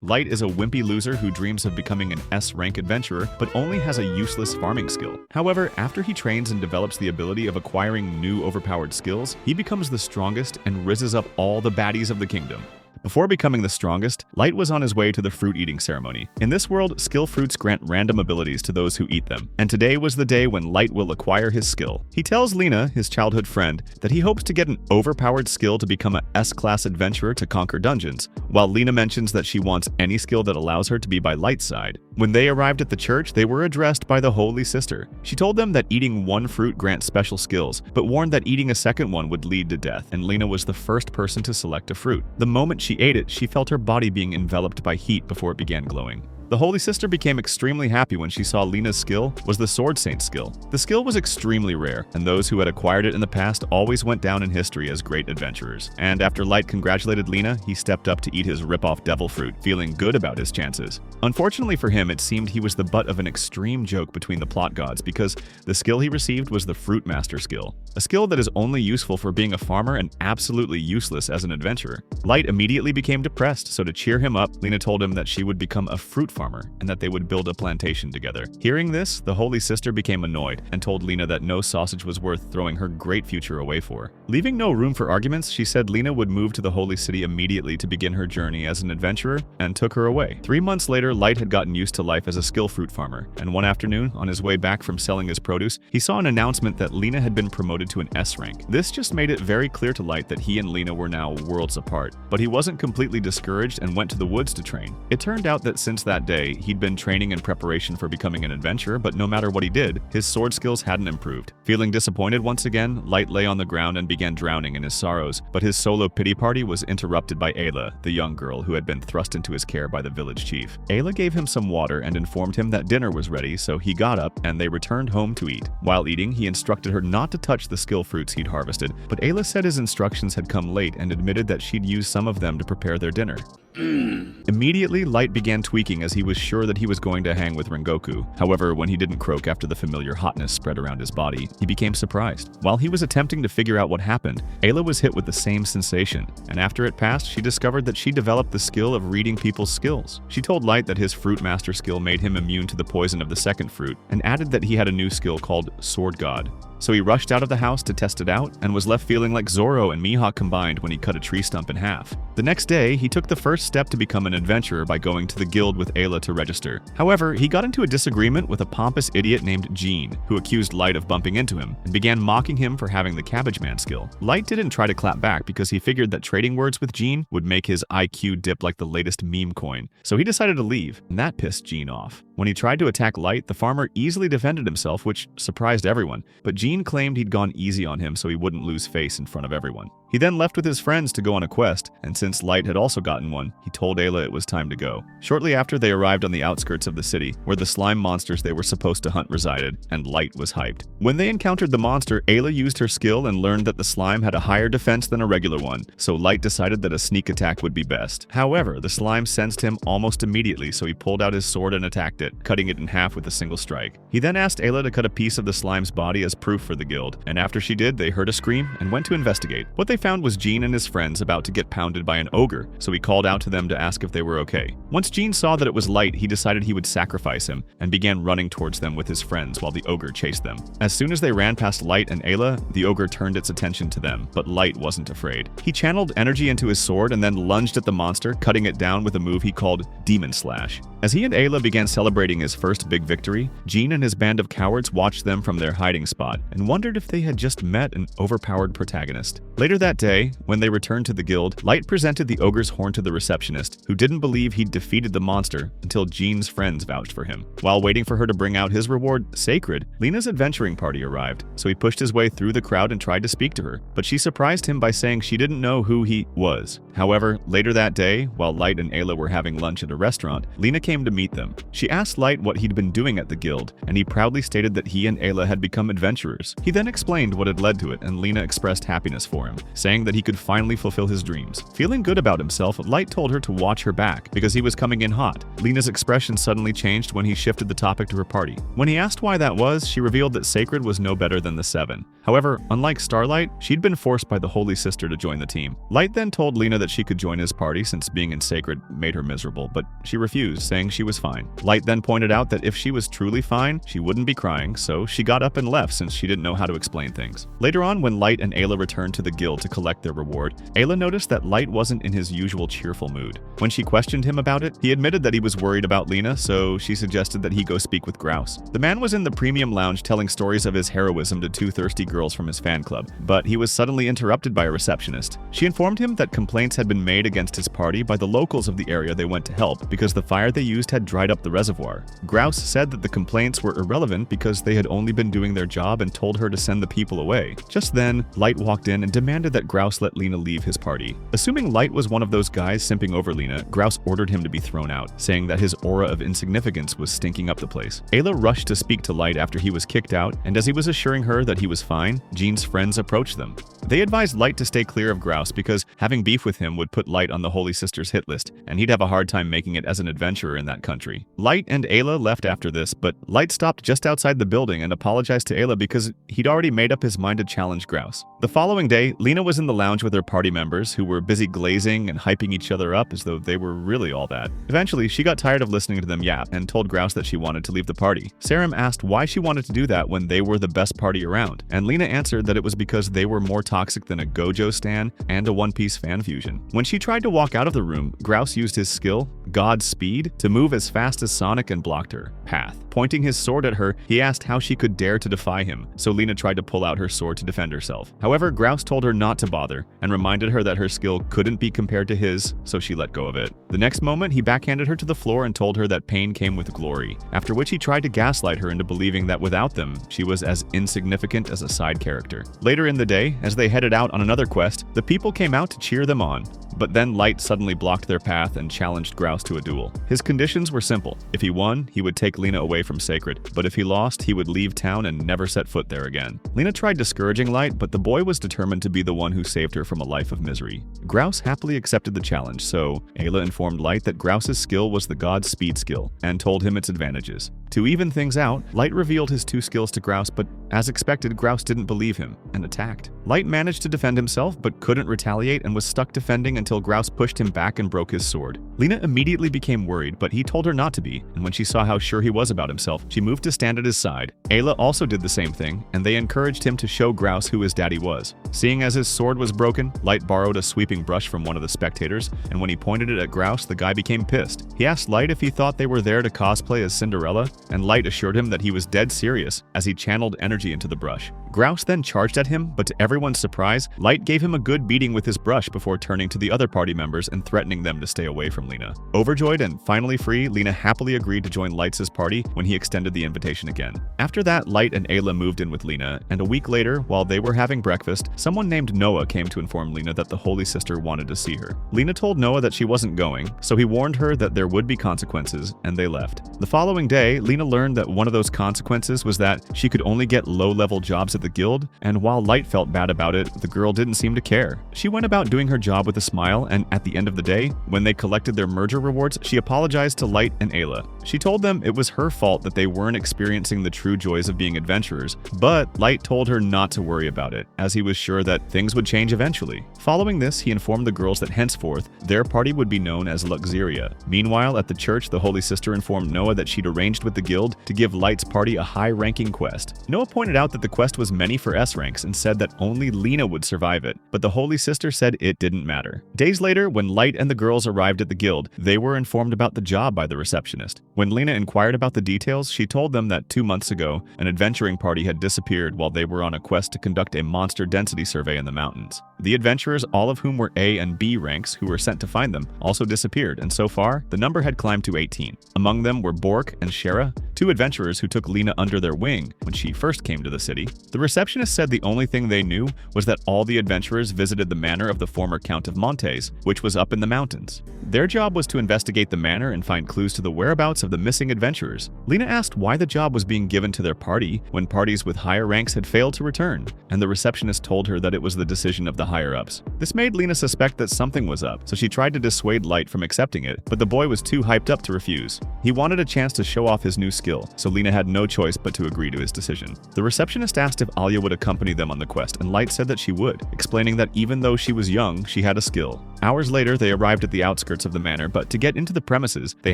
Light is a wimpy loser who dreams of becoming an S-rank adventurer, but only has a useless farming skill. However, after he trains and develops the ability of acquiring new overpowered skills, he becomes the strongest and rizzes up all the baddies of the kingdom. Before becoming the strongest, Light was on his way to the fruit-eating ceremony. In this world, skill fruits grant random abilities to those who eat them, and today was the day when Light will acquire his skill. He tells Lena, his childhood friend, that he hopes to get an overpowered skill to become a S-class adventurer to conquer dungeons, while Lena mentions that she wants any skill that allows her to be by Light's side. When they arrived at the church, they were addressed by the Holy Sister. She told them that eating one fruit grants special skills, but warned that eating a second one would lead to death, and Lena was the first person to select a fruit. The moment she ate it, she felt her body being enveloped by heat before it began glowing. The Holy Sister became extremely happy when she saw Lena's skill was the Sword Saint skill. The skill was extremely rare, and those who had acquired it in the past always went down in history as great adventurers. And after Light congratulated Lena, he stepped up to eat his rip-off devil fruit, feeling good about his chances. Unfortunately for him, it seemed he was the butt of an extreme joke between the plot gods because the skill he received was the Fruit Master skill, a skill that is only useful for being a farmer and absolutely useless as an adventurer. Light immediately became depressed, so to cheer him up, Lena told him that she would become a fruit farmer and that they would build a plantation together. Hearing this, the Holy Sister became annoyed and told Lena that no sausage was worth throwing her great future away for. Leaving no room for arguments, she said Lena would move to the Holy City immediately to begin her journey as an adventurer and took her away. 3 months later, Light had gotten used to life as a skill fruit farmer, and one afternoon, on his way back from selling his produce, he saw an announcement that Lena had been promoted to an S rank. This just made it very clear to Light that he and Lena were now worlds apart, but he wasn't completely discouraged and went to the woods to train. It turned out that since that day, he'd been training in preparation for becoming an adventurer, but no matter what he did, his sword skills hadn't improved. Feeling disappointed once again, Light lay on the ground and began drowning in his sorrows, but his solo pity party was interrupted by Ayla, the young girl who had been thrust into his care by the village chief. Ayla gave him some water and informed him that dinner was ready, so he got up and they returned home to eat. While eating, he instructed her not to touch the skill fruits he'd harvested, but Ayla said his instructions had come late and admitted that she'd used some of them to prepare their dinner. Immediately, Light began tweaking as he was sure that he was going to hang with Rengoku. However, when he didn't croak after the familiar hotness spread around his body, he became surprised. While he was attempting to figure out what happened, Ayla was hit with the same sensation, and after it passed, she discovered that she developed the skill of reading people's skills. She told Light that his Fruit Master skill made him immune to the poison of the second fruit, and added that he had a new skill called Sword God. So he rushed out of the house to test it out and was left feeling like Zoro and Mihawk combined when he cut a tree stump in half. The next day, he took the first step to become an adventurer by going to the guild with Ayla to register. However, he got into a disagreement with a pompous idiot named Jean, who accused Light of bumping into him and began mocking him for having the Cabbage Man skill. Light didn't try to clap back because he figured that trading words with Jean would make his IQ dip like the latest meme coin, so he decided to leave, and that pissed Jean off. When he tried to attack Light, the farmer easily defended himself, which surprised everyone, but Jean claimed he'd gone easy on him so he wouldn't lose face in front of everyone. He then left with his friends to go on a quest, and since Light had also gotten one, he told Ayla it was time to go. Shortly after, they arrived on the outskirts of the city, where the slime monsters they were supposed to hunt resided, and Light was hyped. When they encountered the monster, Ayla used her skill and learned that the slime had a higher defense than a regular one, so Light decided that a sneak attack would be best. However, the slime sensed him almost immediately, so he pulled out his sword and attacked it, cutting it in half with a single strike. He then asked Ayla to cut a piece of the slime's body as proof for the guild, and after she did, they heard a scream and went to investigate. What they found was Jean and his friends about to get pounded by an ogre, so he called out to them to ask if they were okay. Once Jean saw that it was Light, he decided he would sacrifice him and began running towards them with his friends while the ogre chased them. As soon as they ran past Light and Ayla, the ogre turned its attention to them, but Light wasn't afraid. He channeled energy into his sword and then lunged at the monster, cutting it down with a move he called Demon Slash. As he and Ayla began celebrating his first big victory, Jean and his band of cowards watched them from their hiding spot and wondered if they had just met an overpowered protagonist. Later that day, when they returned to the guild, Light presented the ogre's horn to the receptionist, who didn't believe he'd defeated the monster until Jean's friends vouched for him. While waiting for her to bring out his reward, Sacred, Lena's adventuring party arrived, so he pushed his way through the crowd and tried to speak to her, but she surprised him by saying she didn't know who he was. However, later that day, while Light and Ayla were having lunch at a restaurant, Lena came to meet them. She asked Light what he'd been doing at the guild, and he proudly stated that he and Ayla had become adventurers. He then explained what had led to it, and Lena expressed happiness for him, saying that he could finally fulfill his dreams. Feeling good about himself, Light told her to watch her back, because he was coming in hot. Lena's expression suddenly changed when he shifted the topic to her party. When he asked why that was, she revealed that Sacred was no better than the Seven. However, unlike Starlight, she'd been forced by the Holy Sister to join the team. Light then told Lena that she could join his party since being in Sacred made her miserable, but she refused, saying she was fine. Light then pointed out that if she was truly fine, she wouldn't be crying, so she got up and left since she didn't know how to explain things. Later on, when Light and Ayla returned to the guild to collect their reward, Ayla noticed that Light wasn't in his usual cheerful mood. When she questioned him about it, he admitted that he was worried about Lena, so she suggested that he go speak with Grouse. The man was in the premium lounge telling stories of his heroism to two thirsty girls from his fan club, but he was suddenly interrupted by a receptionist. She informed him that complaints had been made against his party by the locals of the area they went to help because the fire they used had dried up the reservoir. Grouse said that the complaints were irrelevant because they had only been doing their job and told her to send the people away. Just then, Light walked in and demanded that Grouse let Lena leave his party. Assuming Light was one of those guys simping over Lena, Grouse ordered him to be thrown out, saying that his aura of insignificance was stinking up the place. Ayla rushed to speak to Light after he was kicked out, and as he was assuring her that he was fine, Jean's friends approached them. They advised Light to stay clear of Grouse because having beef with him would put Light on the Holy Sister's hit list, and he'd have a hard time making it as an adventurer in that country. Light and Ayla left after this, but Light stopped just outside the building and apologized to Ayla because he'd already made up his mind to challenge Grouse. The following day, Lena was in the lounge with her party members who were busy glazing and hyping each other up as though they were really all that. Eventually, she got tired of listening to them yap and told Grouse that she wanted to leave the party. Sarim asked why she wanted to do that when they were the best party around, and Lena answered that it was because they were more toxic than a Gojo stan and a One Piece fan fusion. When she tried to walk out of the room, Grouse used his skill, God Speed, to move as fast as Sonic and blocked her path. Pointing his sword at her, he asked how she could dare to defy him, so Lena tried to pull out her sword to defend herself. However, Grouse told her not to bother and reminded her that her skill couldn't be compared to his, so she let go of it. The next moment, he backhanded her to the floor and told her that pain came with glory, after which he tried to gaslight her into believing that without them, she was as insignificant as a side character. Later in the day, as they headed out on another quest, the people came out to cheer them on. But then Light suddenly blocked their path and challenged Grouse to a duel. His conditions were simple. If he won, he would take Lena away from Sacred, but if he lost, he would leave town and never set foot there again. Lena tried discouraging Light, but the boy was determined to be the one who saved her from a life of misery. Grouse happily accepted the challenge, so Ayla informed Light that Grouse's skill was the God Speed skill, and told him its advantages. To even things out, Light revealed his two skills to Grouse, but as expected, Grouse didn't believe him and attacked. Light managed to defend himself, but couldn't retaliate and was stuck defending until Grouse pushed him back and broke his sword. Lena immediately became worried, but he told her not to be, and when she saw how sure he was about himself, she moved to stand at his side. Ayla also did the same thing, and they encouraged him to show Grouse who his daddy was. Seeing as his sword was broken, Light borrowed a sweeping brush from one of the spectators, and when he pointed it at Grouse, the guy became pissed. He asked Light if he thought they were there to cosplay as Cinderella, and Light assured him that he was dead serious as he channeled energy into the brush. Grouse then charged at him, but to everyone's surprise, Light gave him a good beating with his brush before turning to the other party members and threatening them to stay away from Lena. Overjoyed and finally free, Lena happily agreed to join Light's party when he extended the invitation again. After that, Light and Ayla moved in with Lena, and a week later, while they were having breakfast, someone named Noah came to inform Lena that the Holy Sister wanted to see her. Lena told Noah that she wasn't going, so he warned her that there would be consequences, and they left. The following day, Lena learned that one of those consequences was that she could only get low-level jobs at the guild, and while Light felt bad about it, the girl didn't seem to care. She went about doing her job with a smile, and at the end of the day, when they collected their merger rewards, she apologized to Light and Ayla. She told them it was her fault that they weren't experiencing the true joys of being adventurers, but Light told her not to worry about it, as he was sure that things would change eventually. Following this, he informed the girls that henceforth, their party would be known as Luxuria. Meanwhile, at the church, the Holy Sister informed Noah that she'd arranged with the guild to give Light's party a high-ranking quest. Noah pointed out that the quest was many for S ranks and said that only Lena would survive it, but the Holy Sister said it didn't matter. Days later, when Light and the girls arrived at the guild, they were informed about the job by the receptionist. When Lena inquired about the details, she told them that 2 months ago, an adventuring party had disappeared while they were on a quest to conduct a monster density survey in the mountains. The adventurers, all of whom were A and B ranks who were sent to find them, also disappeared, and so far, the number had climbed to 18. Among them were Bork and Shara, two adventurers who took Lena under their wing when she first came to the city. The receptionist said the only thing they knew was that all the adventurers visited the manor of the former Count of Montes, which was up in the mountains. Their job was to investigate the manor and find clues to the whereabouts of the missing adventurers. Lena asked why the job was being given to their party when parties with higher ranks had failed to return, and the receptionist told her that it was the decision of the higher-ups. This made Lena suspect that something was up, so she tried to dissuade Light from accepting it, but the boy was too hyped up to refuse. He wanted a chance to show off his new skill, so Lena had no choice but to agree to his decision. The receptionist asked if Alia would accompany them on the quest, and Light said that she would, explaining that even though she was young, she had a skill. Hours later, they arrived at the outskirts of the manor, but to get into the premises, they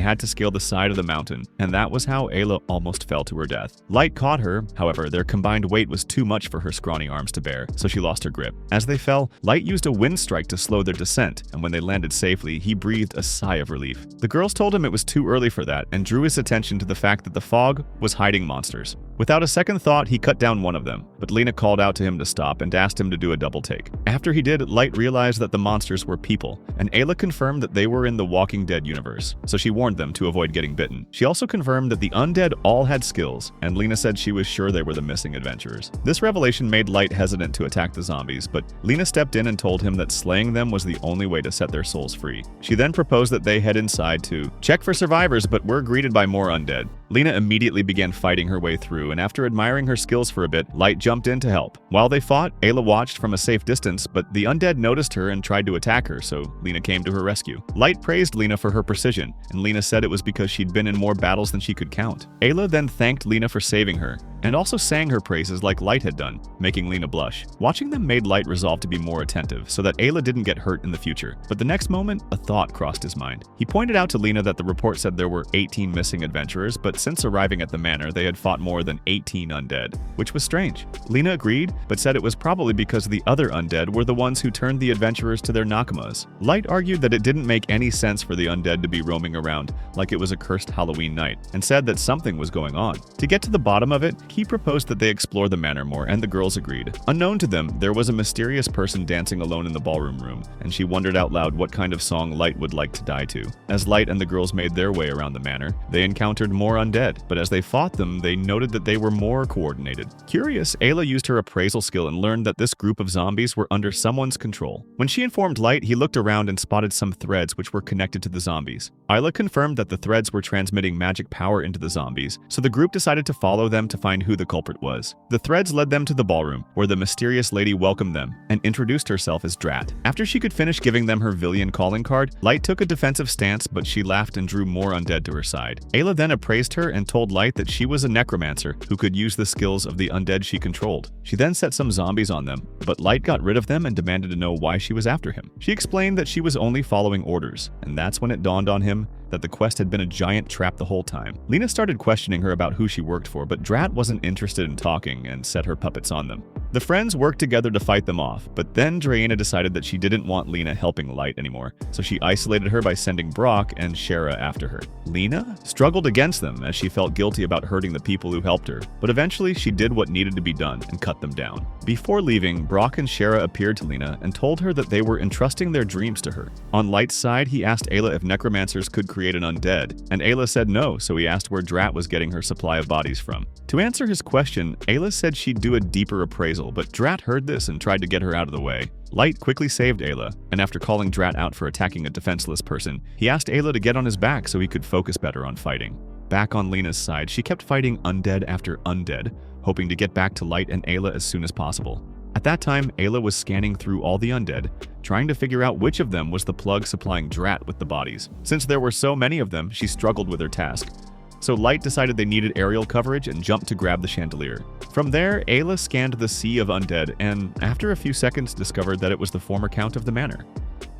had to scale the side of the mountain, and that was how Ayla almost fell to her death. Light caught her, however, their combined weight was too much for her scrawny arms to bear, so she lost her grip. As they fell, Light used a wind strike to slow their descent, and when they landed safely, he breathed a sigh of relief. The girls told him it was too early for that, and drew his attention to the fact that the fog was hiding monsters. Without a second thought, he cut down one of them, but Lena called out to him to stop and asked him to do a double take. After he did, Light realized that the monsters were people, and Ayla confirmed that they were in the Walking Dead universe, so she warned them to avoid getting bitten. She also confirmed that the undead all had skills, and Lena said she was sure they were the missing adventurers. This revelation made Light hesitant to attack the zombies, but Lena stepped in and told him that slaying them was the only way to set their souls free. She then proposed that they head inside to check for survivors, but were greeted by more undead. Lena immediately began fighting her way through, and after admiring her skills for a bit, Light jumped in to help. While they fought, Ayla watched from a safe distance, but the undead noticed her and tried to attack her, so Lena came to her rescue. Light praised Lena for her precision, and Lena said it was because she'd been in more battles than she could count. Ayla then thanked Lena for saving her, and also sang her praises like Light had done, making Lena blush. Watching them made Light resolve to be more attentive, so that Ayla didn't get hurt in the future. But the next moment, a thought crossed his mind. He pointed out to Lena that the report said there were 18 missing adventurers, but since arriving at the manor, they had fought more than 18 undead, which was strange. Lena agreed, but said it was probably because the other undead were the ones who turned the adventurers to their nakamas. Light argued that it didn't make any sense for the undead to be roaming around like it was a cursed Halloween night, and said that something was going on. To get to the bottom of it, he proposed that they explore the manor more, and the girls agreed. Unknown to them, there was a mysterious person dancing alone in the ballroom room, and she wondered out loud what kind of song Light would like to die to. As Light and the girls made their way around the manor, they encountered more undead, but as they fought them, they noted that they were more coordinated. Curious, Ayla used her appraisal skill and learned that this group of zombies were under someone's control. When she informed Light, he looked around and spotted some threads which were connected to the zombies. Ayla confirmed that the threads were transmitting magic power into the zombies, so the group decided to follow them to find who the culprit was. The threads led them to the ballroom, where the mysterious lady welcomed them and introduced herself as Drat. After she could finish giving them her Villian calling card, Light took a defensive stance, but she laughed and drew more undead to her side. Ayla then appraised her and told Light that she was a necromancer who could use the skills of the undead she controlled. She then set some zombies on them, but Light got rid of them and demanded to know why she was after him. She explained that she was only following orders, and that's when it dawned on him that the quest had been a giant trap the whole time. Lena started questioning her about who she worked for, but Drat wasn't interested in talking and set her puppets on them. The friends worked together to fight them off, but then Draena decided that she didn't want Lena helping Light anymore, so she isolated her by sending Brock and Shara after her. Lena struggled against them as she felt guilty about hurting the people who helped her, but eventually she did what needed to be done and cut them down. Before leaving, Brock and Shara appeared to Lena and told her that they were entrusting their dreams to her. On Light's side, he asked Ayla if necromancers could create an undead, and Ayla said no, so he asked where Drat was getting her supply of bodies from. To answer his question, Ayla said she'd do a deeper appraisal, but Drat heard this and tried to get her out of the way. Light quickly saved Ayla, and after calling Drat out for attacking a defenseless person, he asked Ayla to get on his back so he could focus better on fighting. Back on Lena's side, she kept fighting undead after undead, hoping to get back to Light and Ayla as soon as possible. At that time, Ayla was scanning through all the undead, trying to figure out which of them was the plug supplying Drat with the bodies. Since there were so many of them, she struggled with her task. So Light decided they needed aerial coverage and jumped to grab the chandelier. From there, Ayla scanned the sea of undead and, after a few seconds, discovered that it was the former Count of the manor.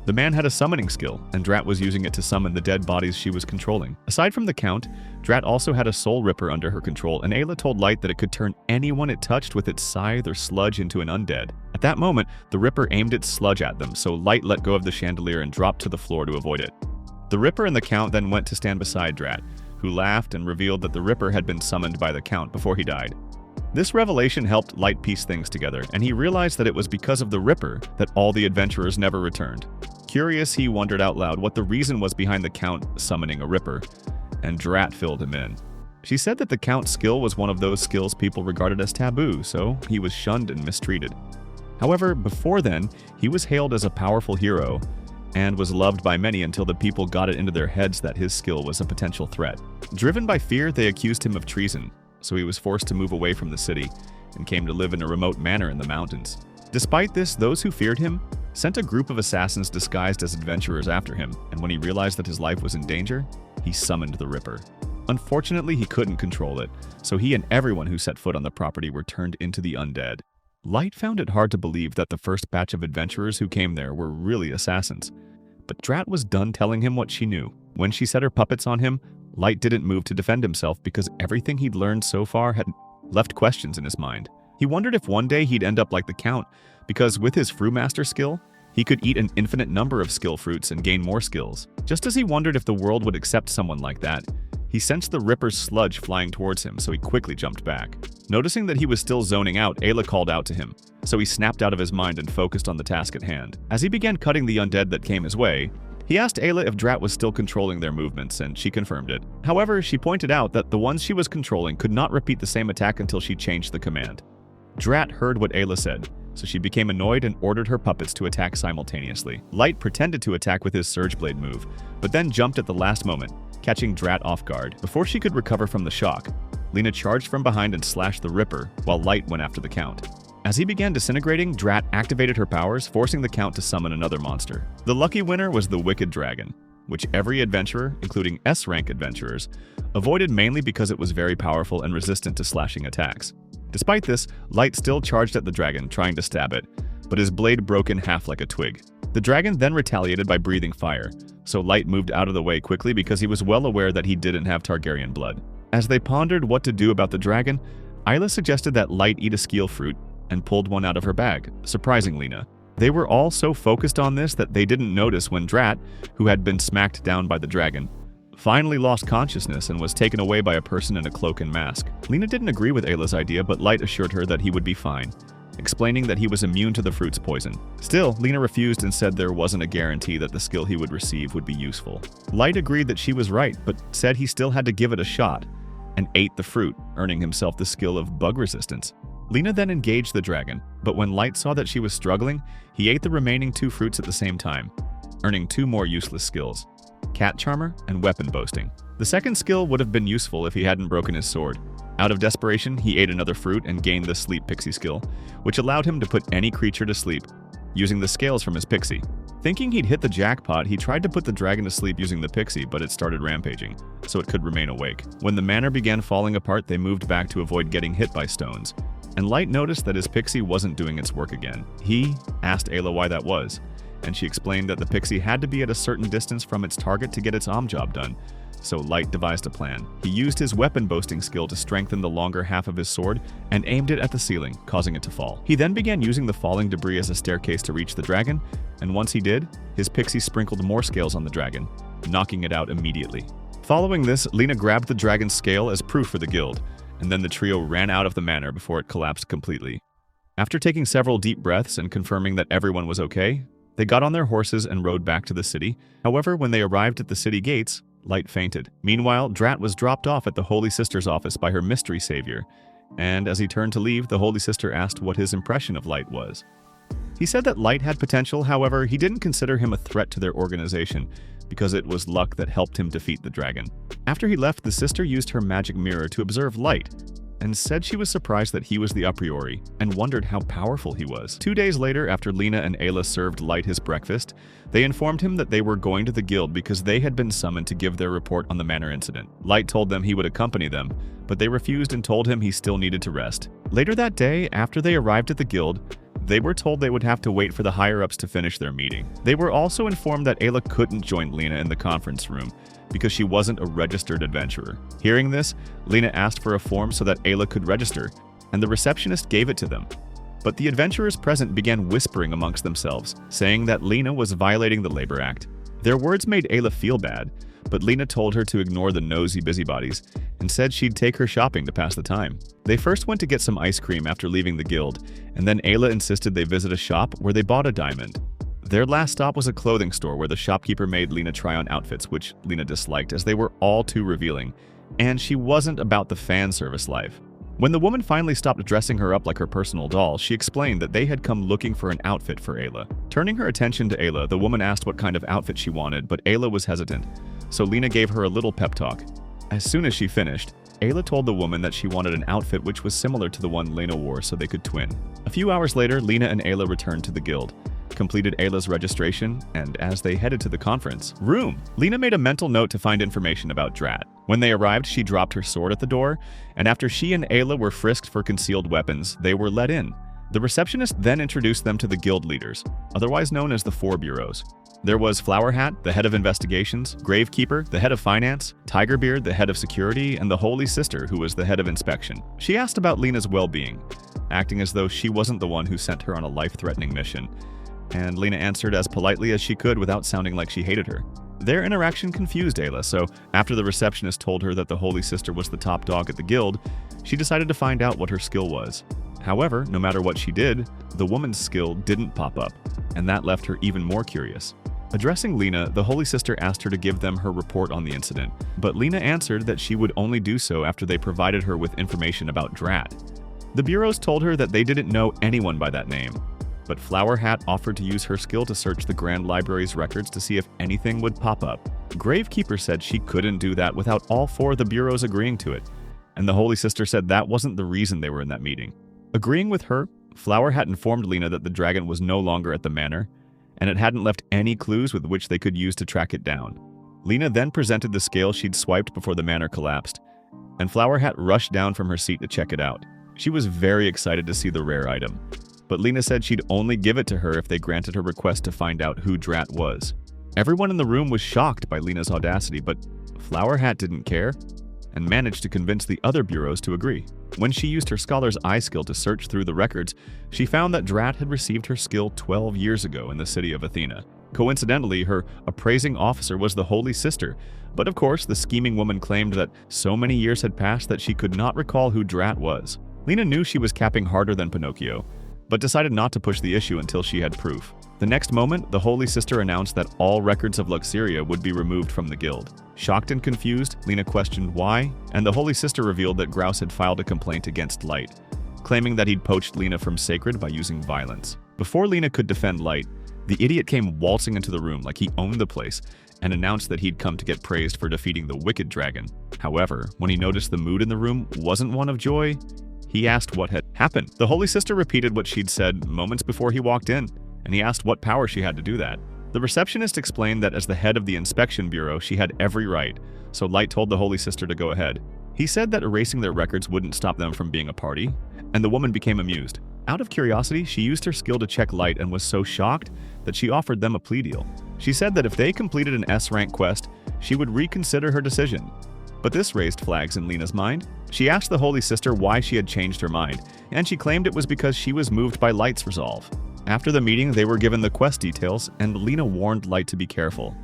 The man had a summoning skill, and Drat was using it to summon the dead bodies she was controlling. Aside from the Count, Drat also had a soul ripper under her control, and Ayla told Light that it could turn anyone it touched with its scythe or sludge into an undead. At that moment, the ripper aimed its sludge at them, so Light let go of the chandelier and dropped to the floor to avoid it. The ripper and the Count then went to stand beside Drat, who laughed and revealed that the ripper had been summoned by the Count before he died. This revelation helped Light piece things together, and he realized that it was because of the ripper that all the adventurers never returned. Curious, he wondered out loud what the reason was behind the Count summoning a ripper, and Drat filled him in. She said that the Count's skill was one of those skills people regarded as taboo, so he was shunned and mistreated. However, before then, he was hailed as a powerful hero and was loved by many until the people got it into their heads that his skill was a potential threat. Driven by fear, they accused him of treason, so he was forced to move away from the city and came to live in a remote manor in the mountains. Despite this, those who feared him sent a group of assassins disguised as adventurers after him, and when he realized that his life was in danger, he summoned the Ripper. Unfortunately, he couldn't control it, so he and everyone who set foot on the property were turned into the undead. Light found it hard to believe that the first batch of adventurers who came there were really assassins. But Drat was done telling him what she knew. When she set her puppets on him, Light didn't move to defend himself because everything he'd learned so far had left questions in his mind. He wondered if one day he'd end up like the Count, because with his Frumaster skill, he could eat an infinite number of skill fruits and gain more skills. Just as he wondered if the world would accept someone like that, he sensed the Ripper's sludge flying towards him, so he quickly jumped back. Noticing that he was still zoning out, Ayla called out to him, so he snapped out of his mind and focused on the task at hand. As he began cutting the undead that came his way, he asked Ayla if Drat was still controlling their movements, and she confirmed it. However, she pointed out that the ones she was controlling could not repeat the same attack until she changed the command. Drat heard what Ayla said, so she became annoyed and ordered her puppets to attack simultaneously. Light pretended to attack with his Surge Blade move, but then jumped at the last moment, catching Drat off guard. Before she could recover from the shock, Lena charged from behind and slashed the Ripper, while Light went after the Count. As he began disintegrating, Drat activated her powers, forcing the Count to summon another monster. The lucky winner was the Wicked Dragon, which every adventurer, including S-rank adventurers, avoided mainly because it was very powerful and resistant to slashing attacks. Despite this, Light still charged at the dragon, trying to stab it, but his blade broke in half like a twig. The dragon then retaliated by breathing fire, so Light moved out of the way quickly because he was well aware that he didn't have Targaryen blood. As they pondered what to do about the dragon, Ayla suggested that Light eat a skill fruit and pulled one out of her bag, surprising Lena. They were all so focused on this that they didn't notice when Drat, who had been smacked down by the dragon, finally lost consciousness and was taken away by a person in a cloak and mask. Lena didn't agree with Ayla's idea, but Light assured her that he would be fine, explaining that he was immune to the fruit's poison. Still, Lena refused and said there wasn't a guarantee that the skill he would receive would be useful. Light agreed that she was right, but said he still had to give it a shot, and ate the fruit, earning himself the skill of bug resistance. Lena then engaged the dragon, but when Light saw that she was struggling, he ate the remaining 2 fruits at the same time, earning 2 more useless skills: Cat Charmer and Weapon Boasting. The second skill would have been useful if he hadn't broken his sword. Out of desperation, he ate another fruit and gained the Sleep Pixie skill, which allowed him to put any creature to sleep, using the scales from his pixie. Thinking he'd hit the jackpot, he tried to put the dragon to sleep using the pixie, but it started rampaging, so it could remain awake. When the manor began falling apart, they moved back to avoid getting hit by stones, and Light noticed that his pixie wasn't doing its work again. He asked Ayla why that was, and she explained that the pixie had to be at a certain distance from its target to get its job done, so Light devised a plan. He used his weapon boasting skill to strengthen the longer half of his sword and aimed it at the ceiling, causing it to fall. He then began using the falling debris as a staircase to reach the dragon, and once he did, his pixie sprinkled more scales on the dragon, knocking it out immediately. Following this, Lena grabbed the dragon's scale as proof for the guild, and then the trio ran out of the manor before it collapsed completely. After taking several deep breaths and confirming that everyone was okay, they got on their horses and rode back to the city. However, when they arrived at the city gates, Light fainted. Meanwhile, Drat was dropped off at the Holy Sister's office by her mystery savior, and as he turned to leave, the Holy Sister asked what his impression of Light was. He said that Light had potential, however, he didn't consider him a threat to their organization because it was luck that helped him defeat the dragon. After he left, the sister used her magic mirror to observe Light, and said she was surprised that he was the a priori, and wondered how powerful he was. 2 days later, after Lena and Ayla served Light his breakfast, they informed him that they were going to the guild because they had been summoned to give their report on the manor incident. Light told them he would accompany them, but they refused and told him he still needed to rest. Later that day, after they arrived at the guild, they were told they would have to wait for the higher-ups to finish their meeting. They were also informed that Ayla couldn't join Lena in the conference room because she wasn't a registered adventurer. Hearing this, Lena asked for a form so that Ayla could register, and the receptionist gave it to them. But the adventurers present began whispering amongst themselves, saying that Lena was violating the Labor Act. Their words made Ayla feel bad, but Lena told her to ignore the nosy busybodies and said she'd take her shopping to pass the time. They first went to get some ice cream after leaving the guild, and then Ayla insisted they visit a shop where they bought a diamond. Their last stop was a clothing store where the shopkeeper made Lena try on outfits which Lena disliked as they were all too revealing and she wasn't about the fan service life. When the woman finally stopped dressing her up like her personal doll, she explained that they had come looking for an outfit for Ayla. Turning her attention to Ayla, the woman asked what kind of outfit she wanted, but Ayla was hesitant, so Lena gave her a little pep talk. As soon as she finished, Ayla told the woman that she wanted an outfit which was similar to the one Lena wore so they could twin. A few hours later, Lena and Ayla returned to the guild, completed Ayla's registration, and as they headed to the conference room, Lena made a mental note to find information about Drat. When they arrived, she dropped her sword at the door, and after she and Ayla were frisked for concealed weapons, they were let in. The receptionist then introduced them to the guild leaders, otherwise known as the Four Bureaus. There was Flower Hat, the head of investigations, Gravekeeper, the head of finance, Tigerbeard, the head of security, and the Holy Sister, who was the head of inspection. She asked about Lena's well-being, acting as though she wasn't the one who sent her on a life-threatening mission, and Lena answered as politely as she could without sounding like she hated her. Their interaction confused Ayla, so after the receptionist told her that the Holy Sister was the top dog at the guild, she decided to find out what her skill was. However, no matter what she did, the woman's skill didn't pop up, and that left her even more curious. Addressing Lena, the Holy Sister asked her to give them her report on the incident, but Lena answered that she would only do so after they provided her with information about Drat. The bureaus told her that they didn't know anyone by that name, but Flower Hat offered to use her skill to search the Grand Library's records to see if anything would pop up. Gravekeeper said she couldn't do that without all four of the bureaus agreeing to it, and the Holy Sister said that wasn't the reason they were in that meeting. Agreeing with her, Flower Hat informed Lena that the dragon was no longer at the manor, and it hadn't left any clues with which they could use to track it down. Lena then presented the scale she'd swiped before the manor collapsed, and Flower Hat rushed down from her seat to check it out. She was very excited to see the rare item, but Lena said she'd only give it to her if they granted her request to find out who Drat was. Everyone in the room was shocked by Lena's audacity, but Flower Hat didn't care and managed to convince the other bureaus to agree. When she used her Scholar's Eye skill to search through the records, she found that Drat had received her skill 12 years ago in the city of Athena. Coincidentally, her appraising officer was the Holy Sister, but of course, the scheming woman claimed that so many years had passed that she could not recall who Drat was. Lena knew she was capping harder than Pinocchio, but decided not to push the issue until she had proof. The next moment, the Holy Sister announced that all records of Luxeria would be removed from the guild. Shocked and confused, Lena questioned why, and the Holy Sister revealed that Grouse had filed a complaint against Light, claiming that he'd poached Lena from Sacred by using violence. Before Lena could defend Light, the idiot came waltzing into the room like he owned the place and announced that he'd come to get praised for defeating the wicked dragon. However, when he noticed the mood in the room wasn't one of joy, he asked what had happened. The Holy Sister repeated what she'd said moments before he walked in, and he asked what power she had to do that. The receptionist explained that as the head of the inspection bureau, she had every right, so Light told the Holy Sister to go ahead. He said that erasing their records wouldn't stop them from being a party, and the woman became amused. Out of curiosity, she used her skill to check Light and was so shocked that she offered them a plea deal. She said that if they completed an S-rank quest, she would reconsider her decision. But this raised flags in Lena's mind. She asked the Holy Sister why she had changed her mind, and she claimed it was because she was moved by Light's resolve. After the meeting, they were given the quest details, and Lena warned Light to be careful,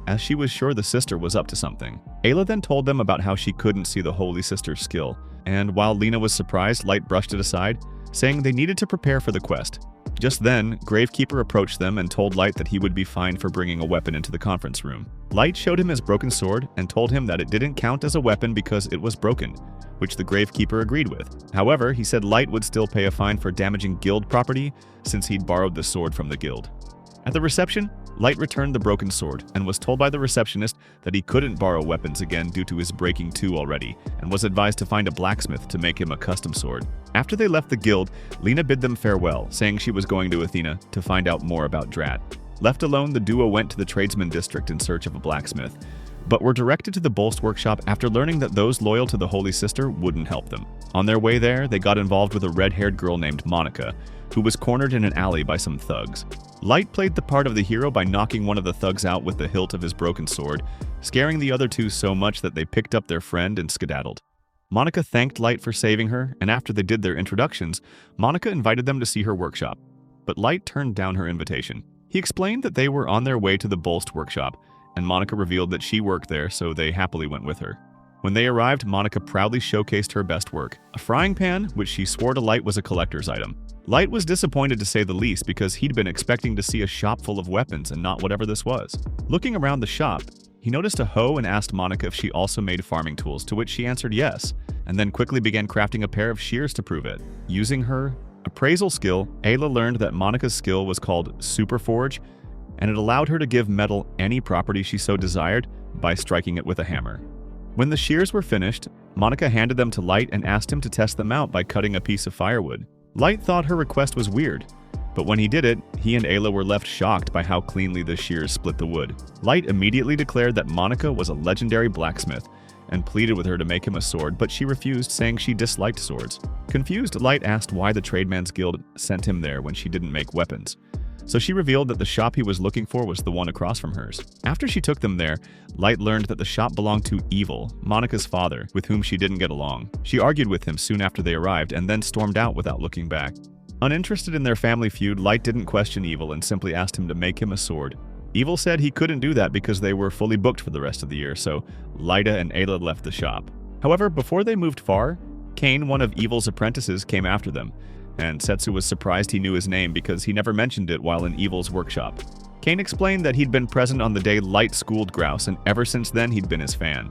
as she was sure the sister was up to something. Ayla then told them about how she couldn't see the Holy Sister's skill, and while Lena was surprised, Light brushed it aside, saying they needed to prepare for the quest. Just then, Gravekeeper approached them and told Light that he would be fined for bringing a weapon into the conference room. Light showed him his broken sword and told him that it didn't count as a weapon because it was broken, which the Gravekeeper agreed with. However, he said Light would still pay a fine for damaging guild property since he'd borrowed the sword from the guild. At the reception, Light returned the broken sword and was told by the receptionist that he couldn't borrow weapons again due to his breaking two already, and was advised to find a blacksmith to make him a custom sword. After they left the guild, Lena bid them farewell, saying she was going to Athena to find out more about Drat. Left alone, the duo went to the tradesman district in search of a blacksmith, but were directed to the Bolst workshop after learning that those loyal to the Holy Sister wouldn't help them. On their way there, they got involved with a red-haired girl named Monica, who was cornered in an alley by some thugs. Light played the part of the hero by knocking one of the thugs out with the hilt of his broken sword, scaring the other two so much that they picked up their friend and skedaddled. Monica thanked Light for saving her, and after they did their introductions, Monica invited them to see her workshop, but Light turned down her invitation. He explained that they were on their way to the Bolst workshop, and Monica revealed that she worked there, so they happily went with her. When they arrived, Monica proudly showcased her best work, a frying pan, which she swore to Light was a collector's item. Light was disappointed to say the least because he'd been expecting to see a shop full of weapons and not whatever this was. Looking around the shop, He noticed a hoe and asked Monica if she also made farming tools, to which she answered yes, and then quickly began crafting a pair of shears to prove it. Using her appraisal skill, Ayla learned that Monica's skill was called Super Forge, and it allowed her to give metal any property she so desired by striking it with a hammer. When the shears were finished, Monica handed them to Light and asked him to test them out by cutting a piece of firewood. Light thought her request was weird, but when he did it, he and Ayla were left shocked by how cleanly the shears split the wood. Light immediately declared that Monica was a legendary blacksmith and pleaded with her to make him a sword, but she refused, saying she disliked swords. Confused, Light asked why the Tradesman's Guild sent him there when she didn't make weapons. So she revealed that the shop he was looking for was the one across from hers. After she took them there, Light learned that the shop belonged to Evil, Monica's father, with whom she didn't get along. She argued with him soon after they arrived and then stormed out without looking back. Uninterested in their family feud, Light didn't question Evil and simply asked him to make him a sword. Evil said he couldn't do that because they were fully booked for the rest of the year, so Lyda and Ayla left the shop. However, before they moved far, Kane, one of Evil's apprentices, came after them, and Setsu was surprised he knew his name because he never mentioned it while in Evil's workshop. Kane explained that he'd been present on the day Light schooled Grouse, and ever since then he'd been his fan.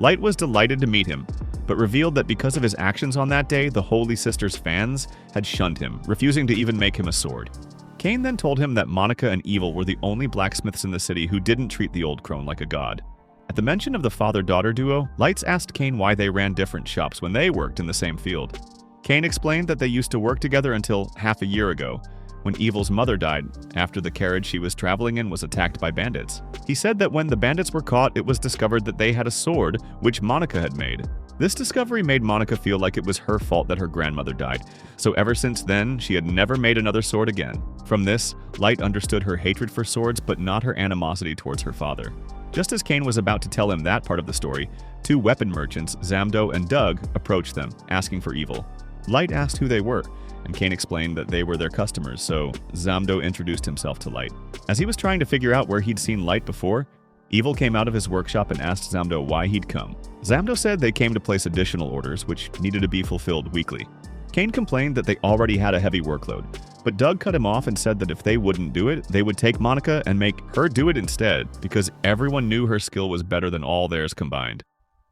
Light was delighted to meet him, but revealed that because of his actions on that day, the Holy Sister's fans had shunned him, refusing to even make him a sword. Kane then told him that Monica and Evil were the only blacksmiths in the city who didn't treat the old crone like a god. At the mention of the father-daughter duo, Lights asked Kane why they ran different shops when they worked in the same field. Kane explained that they used to work together until half a year ago, when Evil's mother died after the carriage she was traveling in was attacked by bandits. He said that when the bandits were caught, it was discovered that they had a sword which Monica had made. This discovery made Monica feel like it was her fault that her grandmother died, so ever since then, she had never made another sword again. From this, Light understood her hatred for swords, but not her animosity towards her father. Just as Kane was about to tell him that part of the story, two weapon merchants, Zamdo and Doug, approached them, asking for Evil. Light asked who they were, and Kane explained that they were their customers, so Zamdo introduced himself to Light. As he was trying to figure out where he'd seen Light before, Evil came out of his workshop and asked Zamdo why he'd come. Zamdo said they came to place additional orders, which needed to be fulfilled weekly. Kane complained that they already had a heavy workload, but Doug cut him off and said that if they wouldn't do it, they would take Monica and make her do it instead, because everyone knew her skill was better than all theirs combined.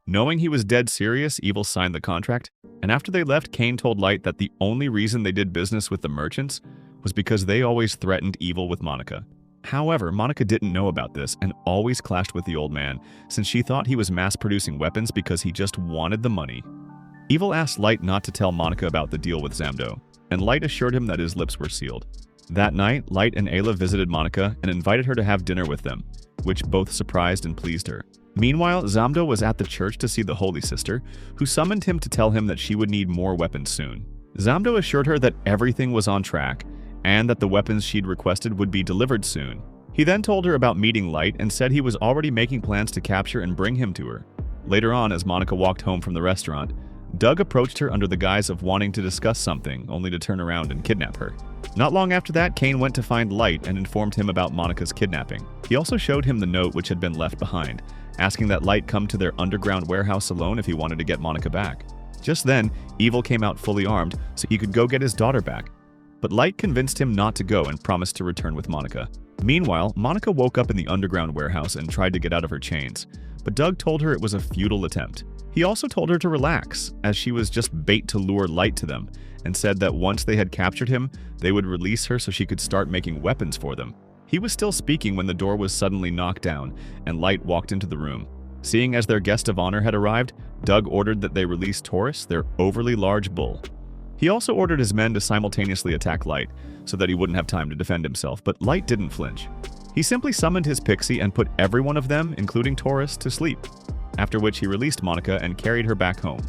Knowing he was dead serious, Evil signed the contract, and after they left, Kane told Light that the only reason they did business with the merchants was because they always threatened Evil with Monica. However, Monica didn't know about this and always clashed with the old man, since she thought he was mass-producing weapons because he just wanted the money. Evil asked Light not to tell Monica about the deal with Zamdo, and Light assured him that his lips were sealed. That night, Light and Ayla visited Monica and invited her to have dinner with them, which both surprised and pleased her. Meanwhile, Zamdo was at the church to see the Holy Sister, who summoned him to tell him that she would need more weapons soon. Zamdo assured her that everything was on track, and that the weapons she'd requested would be delivered soon. He then told her about meeting Light and said he was already making plans to capture and bring him to her. Later on, as Monica walked home from the restaurant, Doug approached her under the guise of wanting to discuss something, only to turn around and kidnap her. Not long after that, Kane went to find Light and informed him about Monica's kidnapping. He also showed him the note which had been left behind, asking that Light come to their underground warehouse alone if he wanted to get Monica back. Just then, Evil came out fully armed so he could go get his daughter back. But Light convinced him not to go and promised to return with Monica. Meanwhile, Monica woke up in the underground warehouse and tried to get out of her chains, but Doug told her it was a futile attempt. He also told her to relax, as she was just bait to lure Light to them, and said that once they had captured him, they would release her so she could start making weapons for them. He was still speaking when the door was suddenly knocked down, and Light walked into the room. Seeing as their guest of honor had arrived, Doug ordered that they release Taurus, their overly large bull. He also ordered his men to simultaneously attack Light, so that he wouldn't have time to defend himself, but Light didn't flinch. He simply summoned his pixie and put every one of them, including Taurus, to sleep, after which he released Monica and carried her back home.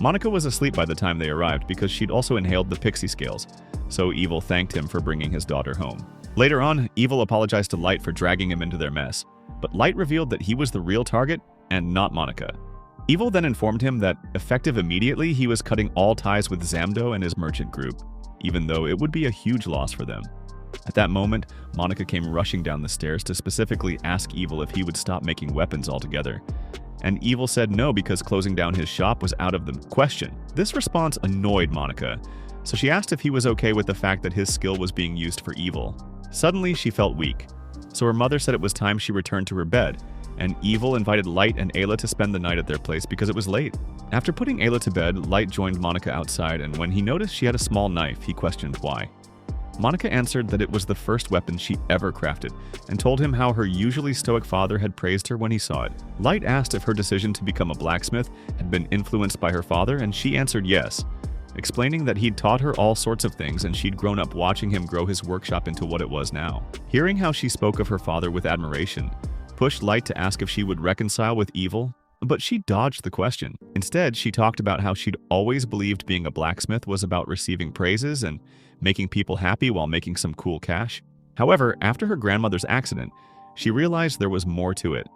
Monica was asleep by the time they arrived because she'd also inhaled the pixie scales, so Evil thanked him for bringing his daughter home. Later on, Evil apologized to Light for dragging him into their mess, but Light revealed that he was the real target and not Monica. Evil then informed him that, effective immediately, he was cutting all ties with Zamdo and his merchant group, even though it would be a huge loss for them. At that moment, Monica came rushing down the stairs to specifically ask Evil if he would stop making weapons altogether. And Evil said no because closing down his shop was out of the question. This response annoyed Monica, so she asked if he was okay with the fact that his skill was being used for evil. Suddenly, she felt weak, so her mother said it was time she returned to her bed, and Evil invited Light and Ayla to spend the night at their place because it was late. After putting Ayla to bed, Light joined Monica outside, and when he noticed she had a small knife, he questioned why. Monica answered that it was the first weapon she ever crafted, and told him how her usually stoic father had praised her when he saw it. Light asked if her decision to become a blacksmith had been influenced by her father, and she answered yes, explaining that he'd taught her all sorts of things and she'd grown up watching him grow his workshop into what it was now. Hearing how she spoke of her father with admiration pushed Light to ask if she would reconcile with Evil, but she dodged the question. Instead, she talked about how she'd always believed being a blacksmith was about receiving praises and making people happy while making some cool cash. However, after her grandmother's accident, she realized there was more to it,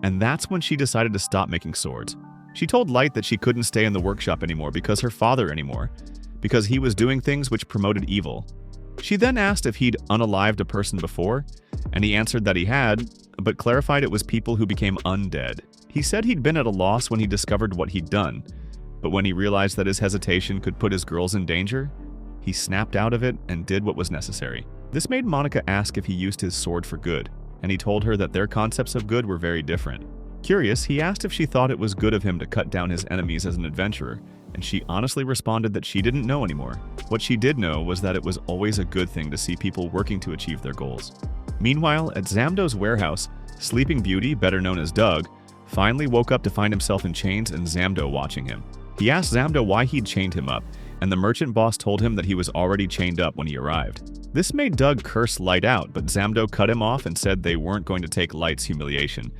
and that's when she decided to stop making swords. She told Light that she couldn't stay in the workshop anymore because he was doing things which promoted evil. She then asked if he'd unalived a person before, and he answered that he had, but clarified it was people who became undead. He said he'd been at a loss when he discovered what he'd done, but when he realized that his hesitation could put his girls in danger, he snapped out of it and did what was necessary. This made Monica ask if he used his sword for good, and he told her that their concepts of good were very different. Curious, he asked if she thought it was good of him to cut down his enemies as an adventurer, and she honestly responded that she didn't know anymore. What she did know was that it was always a good thing to see people working to achieve their goals. Meanwhile, at Zamdo's warehouse, Sleeping Beauty, better known as Doug, finally woke up to find himself in chains and Zamdo watching him. He asked Zamdo why he'd chained him up, and the merchant boss told him that he was already chained up when he arrived. This made Doug curse Light out, but Zamdo cut him off and said they weren't going to take Light's humiliation,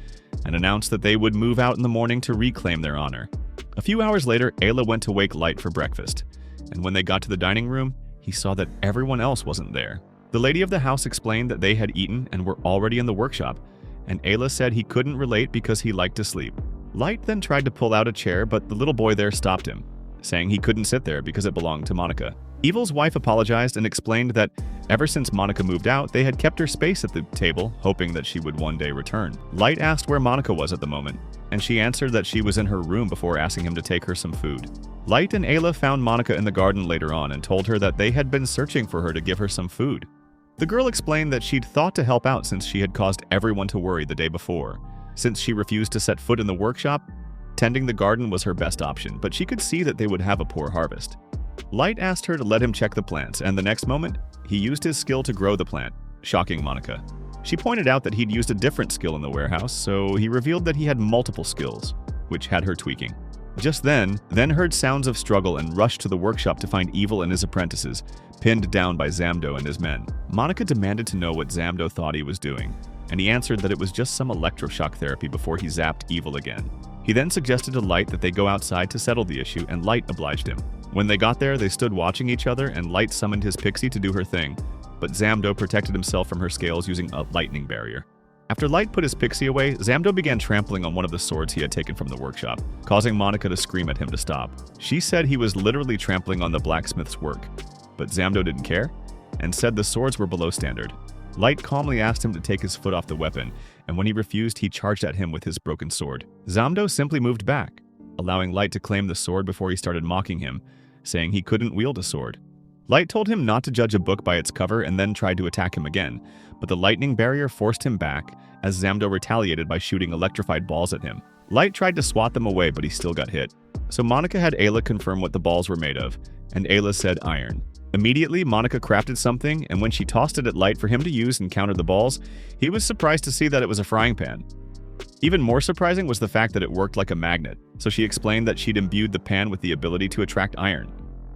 and announced that they would move out in the morning to reclaim their honor. A few hours later, Ayla went to wake Light for breakfast, and when they got to the dining room, he saw that everyone else wasn't there. The lady of the house explained that they had eaten and were already in the workshop, and Ayla said he couldn't relate because he liked to sleep. Light then tried to pull out a chair, but the little boy there stopped him, saying he couldn't sit there because it belonged to Monica. Evil's wife apologized and explained that ever since Monica moved out, they had kept her space at the table, hoping that she would one day return. Light asked where Monica was at the moment, and she answered that she was in her room before asking him to take her some food. Light and Ayla found Monica in the garden later on and told her that they had been searching for her to give her some food. The girl explained that she'd thought to help out since she had caused everyone to worry the day before. Since she refused to set foot in the workshop, tending the garden was her best option, but she could see that they would have a poor harvest. Light asked her to let him check the plants, and the next moment, he used his skill to grow the plant, shocking Monica. She pointed out that he'd used a different skill in the warehouse, so he revealed that he had multiple skills, which had her tweaking. Just then heard sounds of struggle and rushed to the workshop to find Evil and his apprentices, pinned down by Zamdo and his men. Monica demanded to know what Zamdo thought he was doing, and he answered that it was just some electroshock therapy before he zapped Evil again. He then suggested to Light that they go outside to settle the issue, and Light obliged him. When they got there, they stood watching each other, and Light summoned his pixie to do her thing, but Zamdo protected himself from her scales using a lightning barrier. After Light put his pixie away, Zamdo began trampling on one of the swords he had taken from the workshop, causing Monica to scream at him to stop. She said he was literally trampling on the blacksmith's work, but Zamdo didn't care, and said the swords were below standard. Light calmly asked him to take his foot off the weapon, and when he refused, he charged at him with his broken sword. Zamdo simply moved back, allowing Light to claim the sword before he started mocking him, saying he couldn't wield a sword. Light told him not to judge a book by its cover and then tried to attack him again, but the lightning barrier forced him back as Zamdo retaliated by shooting electrified balls at him. Light tried to swat them away, but he still got hit. So Monica had Ayla confirm what the balls were made of, and Ayla said iron. Immediately, Monica crafted something, and when she tossed it at Light for him to use and counter the balls, he was surprised to see that it was a frying pan. Even more surprising was the fact that it worked like a magnet, so she explained that she'd imbued the pan with the ability to attract iron.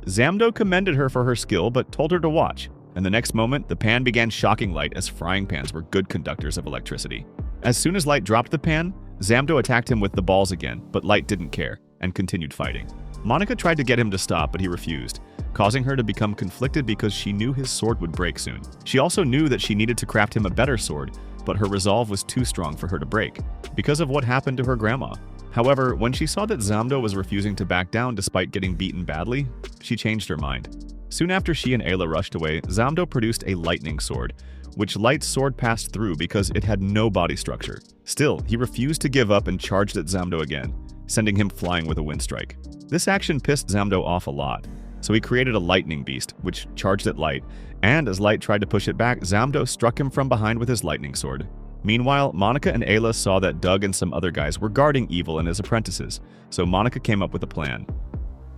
Zamdo commended her for her skill, but told her to watch, and the next moment, the pan began shocking Light as frying pans were good conductors of electricity. As soon as Light dropped the pan, Zamdo attacked him with the balls again, but Light didn't care, and continued fighting. Monica tried to get him to stop, but he refused, causing her to become conflicted because she knew his sword would break soon. She also knew that she needed to craft him a better sword, but her resolve was too strong for her to break, because of what happened to her grandma. However, when she saw that Zamdo was refusing to back down despite getting beaten badly, she changed her mind. Soon after she and Ayla rushed away, Zamdo produced a lightning sword, which Light's sword passed through because it had no body structure. Still, he refused to give up and charged at Zamdo again, sending him flying with a wind strike. This action pissed Zamdo off a lot, so he created a lightning beast, which charged at Light, and as Light tried to push it back, Zamdo struck him from behind with his lightning sword. Meanwhile, Monica and Ayla saw that Doug and some other guys were guarding Evil and his apprentices, so Monica came up with a plan.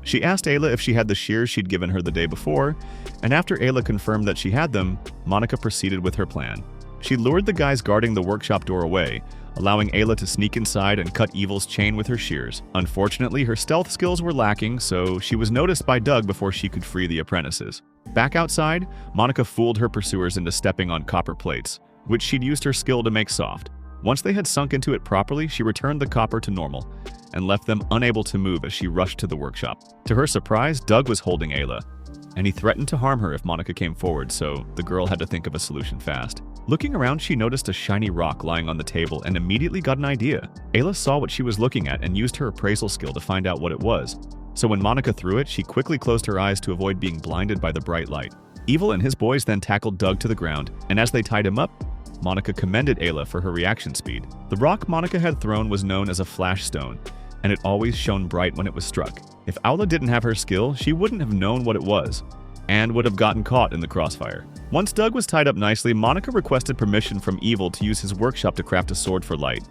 She asked Ayla if she had the shears she'd given her the day before, and after Ayla confirmed that she had them, Monica proceeded with her plan. She lured the guys guarding the workshop door away, allowing Ayla to sneak inside and cut Evil's chain with her shears. Unfortunately, her stealth skills were lacking, so she was noticed by Doug before she could free the apprentices. Back outside, Monica fooled her pursuers into stepping on copper plates, which she'd used her skill to make soft. Once they had sunk into it properly, she returned the copper to normal and left them unable to move as she rushed to the workshop. To her surprise, Doug was holding Ayla, and he threatened to harm her if Monica came forward, so the girl had to think of a solution fast. Looking around, she noticed a shiny rock lying on the table and immediately got an idea. Ayla saw what she was looking at and used her appraisal skill to find out what it was. So when Monica threw it, she quickly closed her eyes to avoid being blinded by the bright light. Evil and his boys then tackled Doug to the ground, and as they tied him up, Monica commended Ayla for her reaction speed. The rock Monica had thrown was known as a flash stone, and it always shone bright when it was struck. If Aula didn't have her skill, she wouldn't have known what it was, and would have gotten caught in the crossfire. Once Doug was tied up nicely, Monica requested permission from Evil to use his workshop to craft a sword for Light,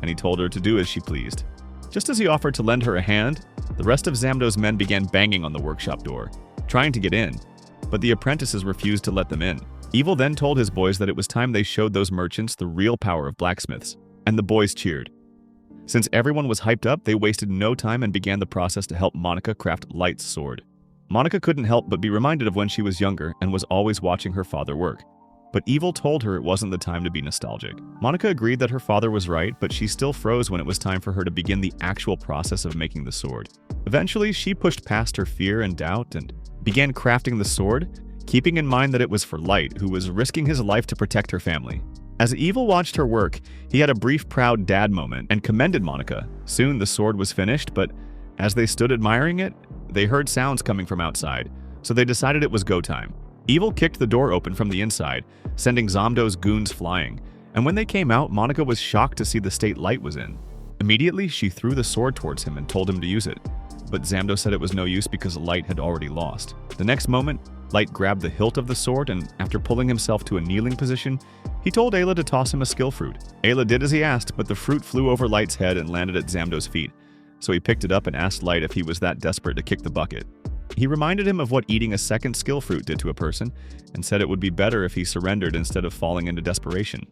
and he told her to do as she pleased. Just as he offered to lend her a hand, the rest of Zamdo's men began banging on the workshop door, trying to get in, but the apprentices refused to let them in. Evil then told his boys that it was time they showed those merchants the real power of blacksmiths, and the boys cheered. Since everyone was hyped up, they wasted no time and began the process to help Monica craft Light's sword. Monica couldn't help but be reminded of when she was younger and was always watching her father work. But Evil told her it wasn't the time to be nostalgic. Monica agreed that her father was right, but she still froze when it was time for her to begin the actual process of making the sword. Eventually, she pushed past her fear and doubt and began crafting the sword, keeping in mind that it was for Light, who was risking his life to protect her family. As Evil watched her work, he had a brief proud dad moment and commended Monica. Soon the sword was finished, but as they stood admiring it, they heard sounds coming from outside, so they decided it was go time. Evil kicked the door open from the inside, sending Zamdo's goons flying, and when they came out, Monica was shocked to see the state Light was in. Immediately, she threw the sword towards him and told him to use it, but Zamdo said it was no use because Light had already lost. The next moment, Light grabbed the hilt of the sword, and after pulling himself to a kneeling position, he told Ayla to toss him a skill fruit. Ayla did as he asked, but the fruit flew over Light's head and landed at Zamdo's feet, so he picked it up and asked Light if he was that desperate to kick the bucket. He reminded him of what eating a second skill fruit did to a person, and said it would be better if he surrendered instead of falling into desperation.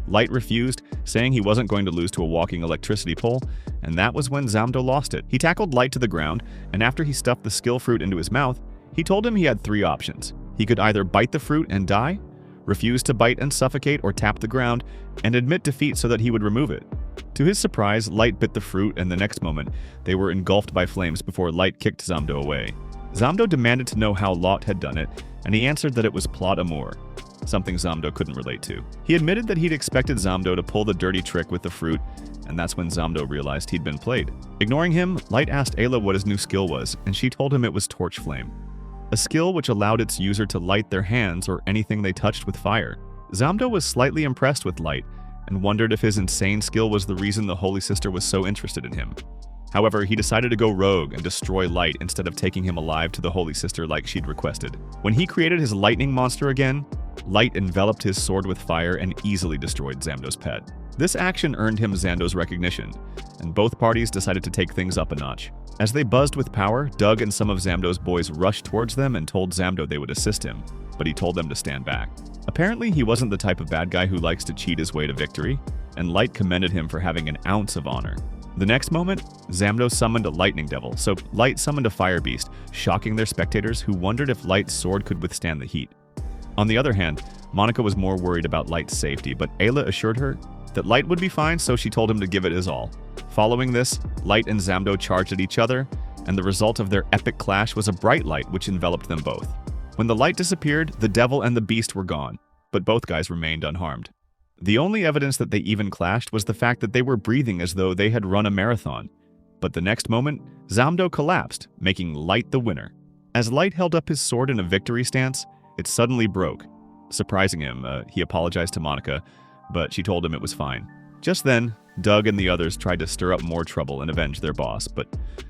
Light refused, saying he wasn't going to lose to a walking electricity pole, and that was when Zamdo lost it. He tackled Light to the ground, and after he stuffed the skill fruit into his mouth, he told him he had 3 options. He could either bite the fruit and die, refuse to bite and suffocate, or tap the ground and admit defeat so that he would remove it. To his surprise, Light bit the fruit, and the next moment, they were engulfed by flames before Light kicked Zamdo away. Zamdo demanded to know how Lot had done it, and he answered that it was plot amour, something Zamdo couldn't relate to. He admitted that he'd expected Zamdo to pull the dirty trick with the fruit, and that's when Zamdo realized he'd been played. Ignoring him, Light asked Ayla what his new skill was, and she told him it was Torch Flame, a skill which allowed its user to light their hands or anything they touched with fire. Zamdo was slightly impressed with Light, and wondered if his insane skill was the reason the Holy Sister was so interested in him. However, he decided to go rogue and destroy Light instead of taking him alive to the Holy Sister like she'd requested. When he created his lightning monster again, Light enveloped his sword with fire and easily destroyed Zamdo's pet. This action earned him Zamdo's recognition, and both parties decided to take things up a notch. As they buzzed with power, Doug and some of Zamdo's boys rushed towards them and told Zamdo they would assist him, but he told them to stand back. Apparently, he wasn't the type of bad guy who likes to cheat his way to victory, and Light commended him for having an ounce of honor. The next moment, Zamdo summoned a lightning devil, so Light summoned a fire beast, shocking their spectators who wondered if Light's sword could withstand the heat. On the other hand, Monica was more worried about Light's safety, but Ayla assured her that Light would be fine, so she told him to give it his all. Following this, Light and Zamdo charged at each other, and the result of their epic clash was a bright light which enveloped them both. When the light disappeared, the devil and the beast were gone, but both guys remained unharmed. The only evidence that they even clashed was the fact that they were breathing as though they had run a marathon. But the next moment, Zamdo collapsed, making Light the winner. As Light held up his sword in a victory stance, it suddenly broke. Surprising him, he apologized to Monica, but she told him it was fine. Just then, Doug and the others tried to stir up more trouble and avenge their boss, but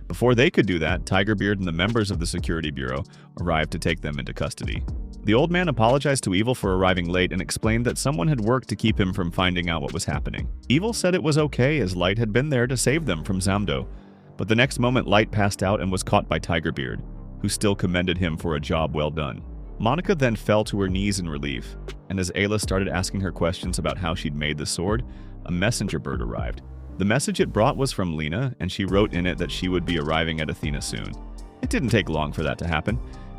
before they could do that, Tigerbeard and the members of the Security Bureau arrived to take them into custody. The old man apologized to Evil for arriving late and explained that someone had worked to keep him from finding out what was happening. Evil said it was okay as Light had been there to save them from Zamdo, but the next moment Light passed out and was caught by Tigerbeard, who still commended him for a job well done. Monica then fell to her knees in relief, and as Ayla started asking her questions about how she'd made the sword, a messenger bird arrived. The message it brought was from Lena, and she wrote in it that she would be arriving at Athena soon. It didn't take long for that to happen,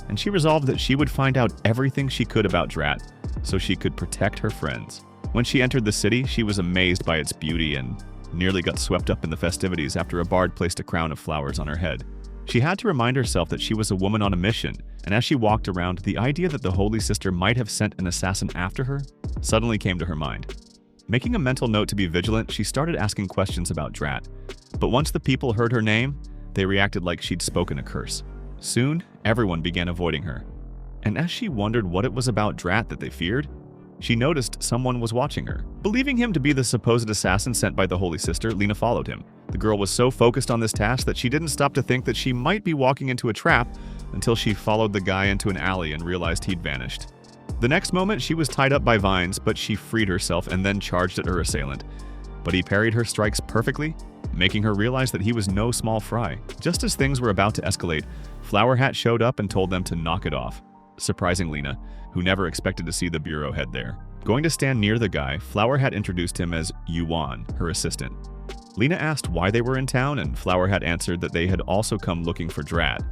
and she resolved that she would find out everything she could about Drat, so she could protect her friends. When she entered the city, she was amazed by its beauty and nearly got swept up in the festivities after a bard placed a crown of flowers on her head. She had to remind herself that she was a woman on a mission, and as she walked around, the idea that the Holy Sister might have sent an assassin after her suddenly came to her mind. Making a mental note to be vigilant, she started asking questions about Drat, but once the people heard her name, they reacted like she'd spoken a curse. Soon, everyone began avoiding her, and as she wondered what it was about Drat that they feared, she noticed someone was watching her. Believing him to be the supposed assassin sent by the Holy Sister, Lena followed him. The girl was so focused on this task that she didn't stop to think that she might be walking into a trap until she followed the guy into an alley and realized he'd vanished. The next moment, she was tied up by vines, but she freed herself and then charged at her assailant. But he parried her strikes perfectly, making her realize that he was no small fry. Just as things were about to escalate, Flower Hat showed up and told them to knock it off, surprising Lena, who never expected to see the bureau head there. Going to stand near the guy, Flower Hat introduced him as Yuan, her assistant. Lena asked why they were in town, and Flower Hat answered that they had also come looking for Drat,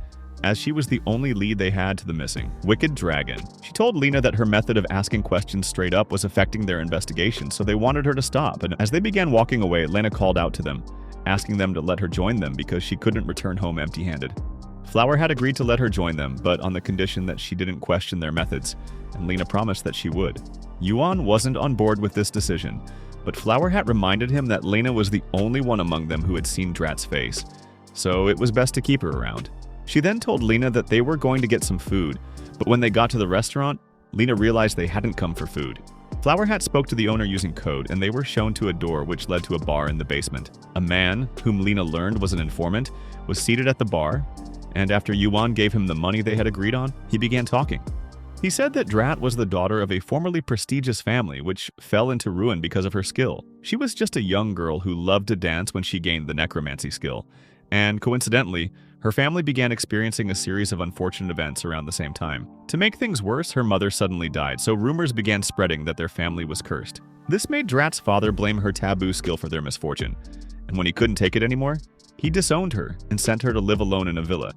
as she was the only lead they had to the missing Wicked Dragon. She told Lena that her method of asking questions straight up was affecting their investigation, so they wanted her to stop, and as they began walking away, Lena called out to them, asking them to let her join them because she couldn't return home empty-handed. Flower Hat agreed to let her join them, but on the condition that she didn't question their methods, and Lena promised that she would. Yuan wasn't on board with this decision, but Flower Hat reminded him that Lena was the only one among them who had seen Drat's face, so it was best to keep her around. She then told Lena that they were going to get some food, but when they got to the restaurant, Lena realized they hadn't come for food. Flower Hat spoke to the owner using code, and they were shown to a door which led to a bar in the basement. A man, whom Lena learned was an informant, was seated at the bar, and after Yuan gave him the money they had agreed on, he began talking. He said that Drat was the daughter of a formerly prestigious family which fell into ruin because of her skill. She was just a young girl who loved to dance when she gained the necromancy skill, and coincidentally, her family began experiencing a series of unfortunate events around the same time. To make things worse, her mother suddenly died, so rumors began spreading that their family was cursed. This made Drat's father blame her taboo skill for their misfortune, and when he couldn't take it anymore, he disowned her and sent her to live alone in a villa.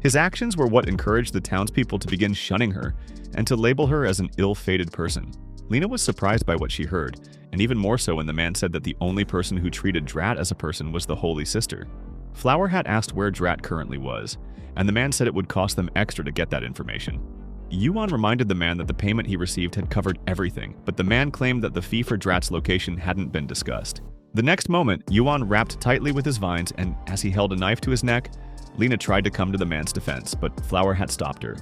His actions were what encouraged the townspeople to begin shunning her and to label her as an ill-fated person. Lena was surprised by what she heard, and even more so when the man said that the only person who treated Drat as a person was the Holy Sister. Flower Hat asked where Drat currently was, and the man said it would cost them extra to get that information. Yuan reminded the man that the payment he received had covered everything, but the man claimed that the fee for Drat's location hadn't been discussed. The next moment, Yuan wrapped tightly with his vines, and as he held a knife to his neck, Lena tried to come to the man's defense, but Flower Hat stopped her,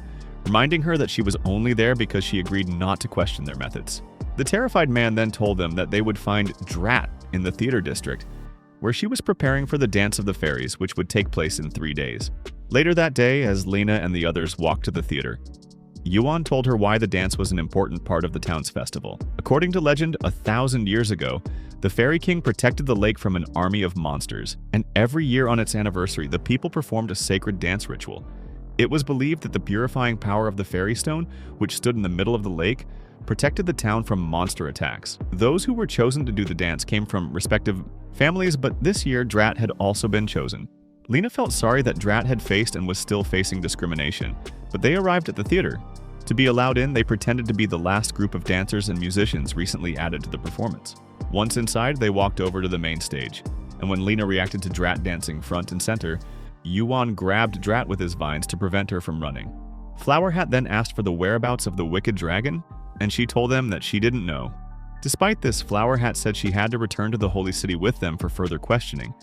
reminding her that she was only there because she agreed not to question their methods. The terrified man then told them that they would find Drat in the theater district, where she was preparing for the Dance of the Fairies, which would take place in 3 days. Later that day, as Lena and the others walked to the theater, Yuan told her why the dance was an important part of the town's festival. According to legend, 1,000 years ago, the Fairy King protected the lake from an army of monsters, and every year on its anniversary, the people performed a sacred dance ritual. It was believed that the purifying power of the Fairy Stone, which stood in the middle of the lake, protected the town from monster attacks. Those who were chosen to do the dance came from respective families, but this year Drat had also been chosen. Lena felt sorry that Drat had faced and was still facing discrimination, but they arrived at the theater. To be allowed in, they pretended to be the last group of dancers and musicians recently added to the performance. Once inside, they walked over to the main stage, and when Lena reacted to Drat dancing front and center, Yuan grabbed Drat with his vines to prevent her from running. Flower Hat then asked for the whereabouts of the Wicked Dragon, and she told them that she didn't know. Despite this, Flower Hat said she had to return to the Holy City with them for further questioning,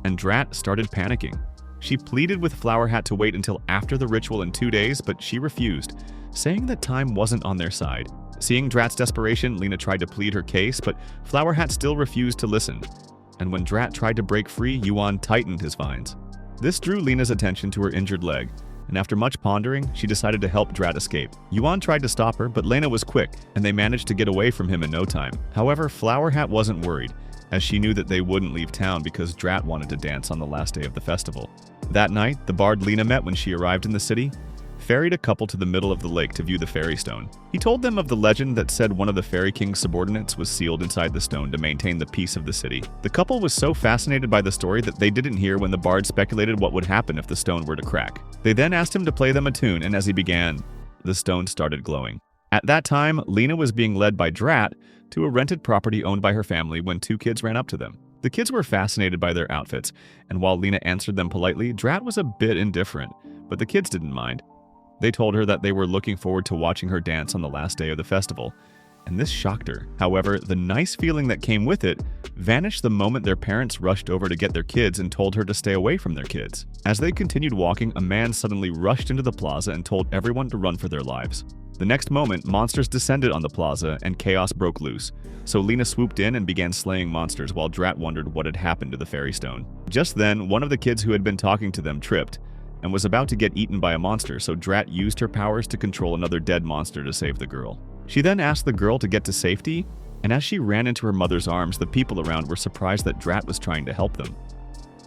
and Drat started panicking. She pleaded with Flower Hat to wait until after the ritual in 2 days, but she refused, saying that time wasn't on their side. Seeing Drat's desperation, Lena tried to plead her case, but Flower Hat still refused to listen, and when Drat tried to break free, Yuan tightened his vines. This drew Lena's attention to her injured leg, and after much pondering, she decided to help Drat escape. Yuan tried to stop her, but Lena was quick, and they managed to get away from him in no time. However, Flower Hat wasn't worried, as she knew that they wouldn't leave town because Drat wanted to dance on the last day of the festival. That night, the bard Lena met when she arrived in the city ferried a couple to the middle of the lake to view the fairy stone. He told them of the legend that said one of the fairy king's subordinates was sealed inside the stone to maintain the peace of the city. The couple was so fascinated by the story that they didn't hear when the bard speculated what would happen if the stone were to crack. They then asked him to play them a tune, and as he began, the stone started glowing. At that time, Lena was being led by Drat to a rented property owned by her family when two kids ran up to them. The kids were fascinated by their outfits, and while Lena answered them politely, Drat was a bit indifferent, but the kids didn't mind. They told her that they were looking forward to watching her dance on the last day of the festival, and this shocked her. However, the nice feeling that came with it vanished the moment their parents rushed over to get their kids and told her to stay away from their kids. As they continued walking, a man suddenly rushed into the plaza and told everyone to run for their lives. The next moment, monsters descended on the plaza and chaos broke loose, so Lena swooped in and began slaying monsters while Drat wondered what had happened to the fairy stone. Just then, one of the kids who had been talking to them tripped and was about to get eaten by a monster, so Drat used her powers to control another dead monster to save the girl. She then asked the girl to get to safety, and as she ran into her mother's arms, the people around were surprised that Drat was trying to help them.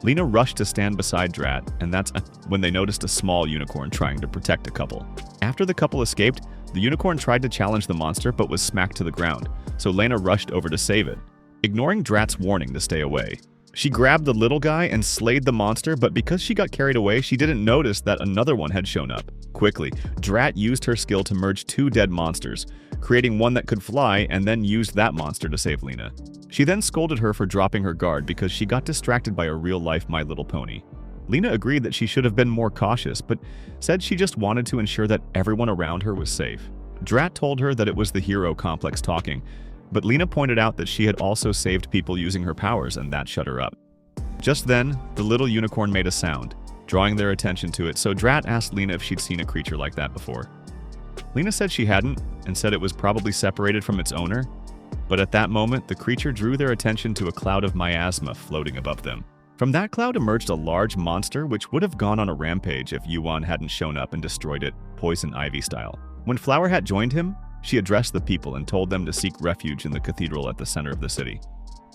Lena rushed to stand beside Drat, and that's when they noticed a small unicorn trying to protect a couple. After the couple escaped, the unicorn tried to challenge the monster but was smacked to the ground, so Lena rushed over to save it, ignoring Drat's warning to stay away. She grabbed the little guy and slayed the monster, but because she got carried away, she didn't notice that another one had shown up. Quickly, Drat used her skill to merge two dead monsters, creating one that could fly, and then used that monster to save Lena. She then scolded her for dropping her guard because she got distracted by a real-life My Little Pony. Lena agreed that she should have been more cautious, but said she just wanted to ensure that everyone around her was safe. Drat told her that it was the hero complex talking, but Lena pointed out that she had also saved people using her powers, and that shut her up. Just then, the little unicorn made a sound, drawing their attention to it, so Drat asked Lena if she'd seen a creature like that before. Lena said she hadn't, and said it was probably separated from its owner, but at that moment, the creature drew their attention to a cloud of miasma floating above them. From that cloud emerged a large monster which would have gone on a rampage if Yuan hadn't shown up and destroyed it, poison ivy style. When Flower Hat joined him, she addressed the people and told them to seek refuge in the cathedral at the center of the city.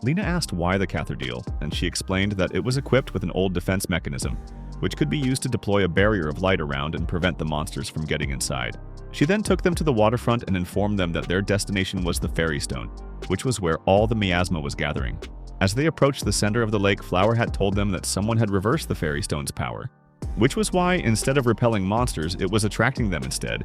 Lena asked why the cathedral, and she explained that it was equipped with an old defense mechanism, which could be used to deploy a barrier of light around and prevent the monsters from getting inside. She then took them to the waterfront and informed them that their destination was the Fairy Stone, which was where all the miasma was gathering. As they approached the center of the lake, Flower Hat told them that someone had reversed the Fairy Stone's power, which was why, instead of repelling monsters, it was attracting them instead.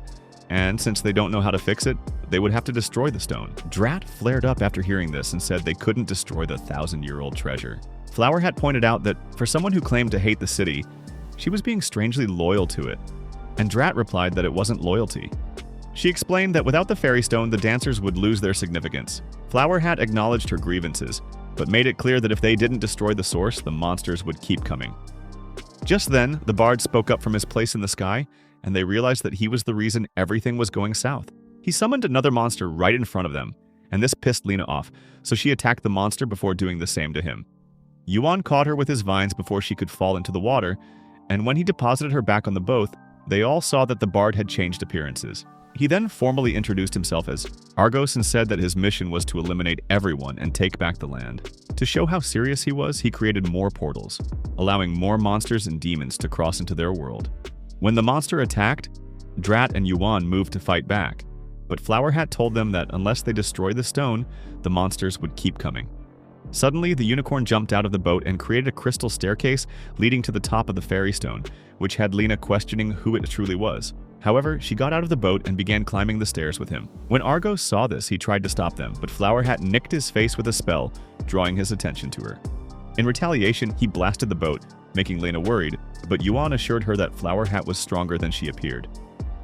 And since they don't know how to fix it, they would have to destroy the stone. Drat flared up after hearing this and said they couldn't destroy the 1,000-year-old treasure. Flower Hat pointed out that for someone who claimed to hate the city, she was being strangely loyal to it, and Drat replied that it wasn't loyalty. She explained that without the fairy stone, the dancers would lose their significance. Flower Hat acknowledged her grievances, but made it clear that if they didn't destroy the source, the monsters would keep coming. Just then, the bard spoke up from his place in the sky, and they realized that he was the reason everything was going south. He summoned another monster right in front of them, and this pissed Lena off, so she attacked the monster before doing the same to him. Yuan caught her with his vines before she could fall into the water, and when he deposited her back on the boat, they all saw that the bard had changed appearances. He then formally introduced himself as Argos and said that his mission was to eliminate everyone and take back the land. To show how serious he was, he created more portals, allowing more monsters and demons to cross into their world. When the monster attacked, Drat and Yuan moved to fight back, but Flower Hat told them that unless they destroyed the stone, the monsters would keep coming. Suddenly, the unicorn jumped out of the boat and created a crystal staircase leading to the top of the fairy stone, which had Lena questioning who it truly was. However, she got out of the boat and began climbing the stairs with him. When Argos saw this, he tried to stop them, but Flower Hat nicked his face with a spell, drawing his attention to her. In retaliation, he blasted the boat, making Lena worried, but Yuan assured her that Flower Hat was stronger than she appeared.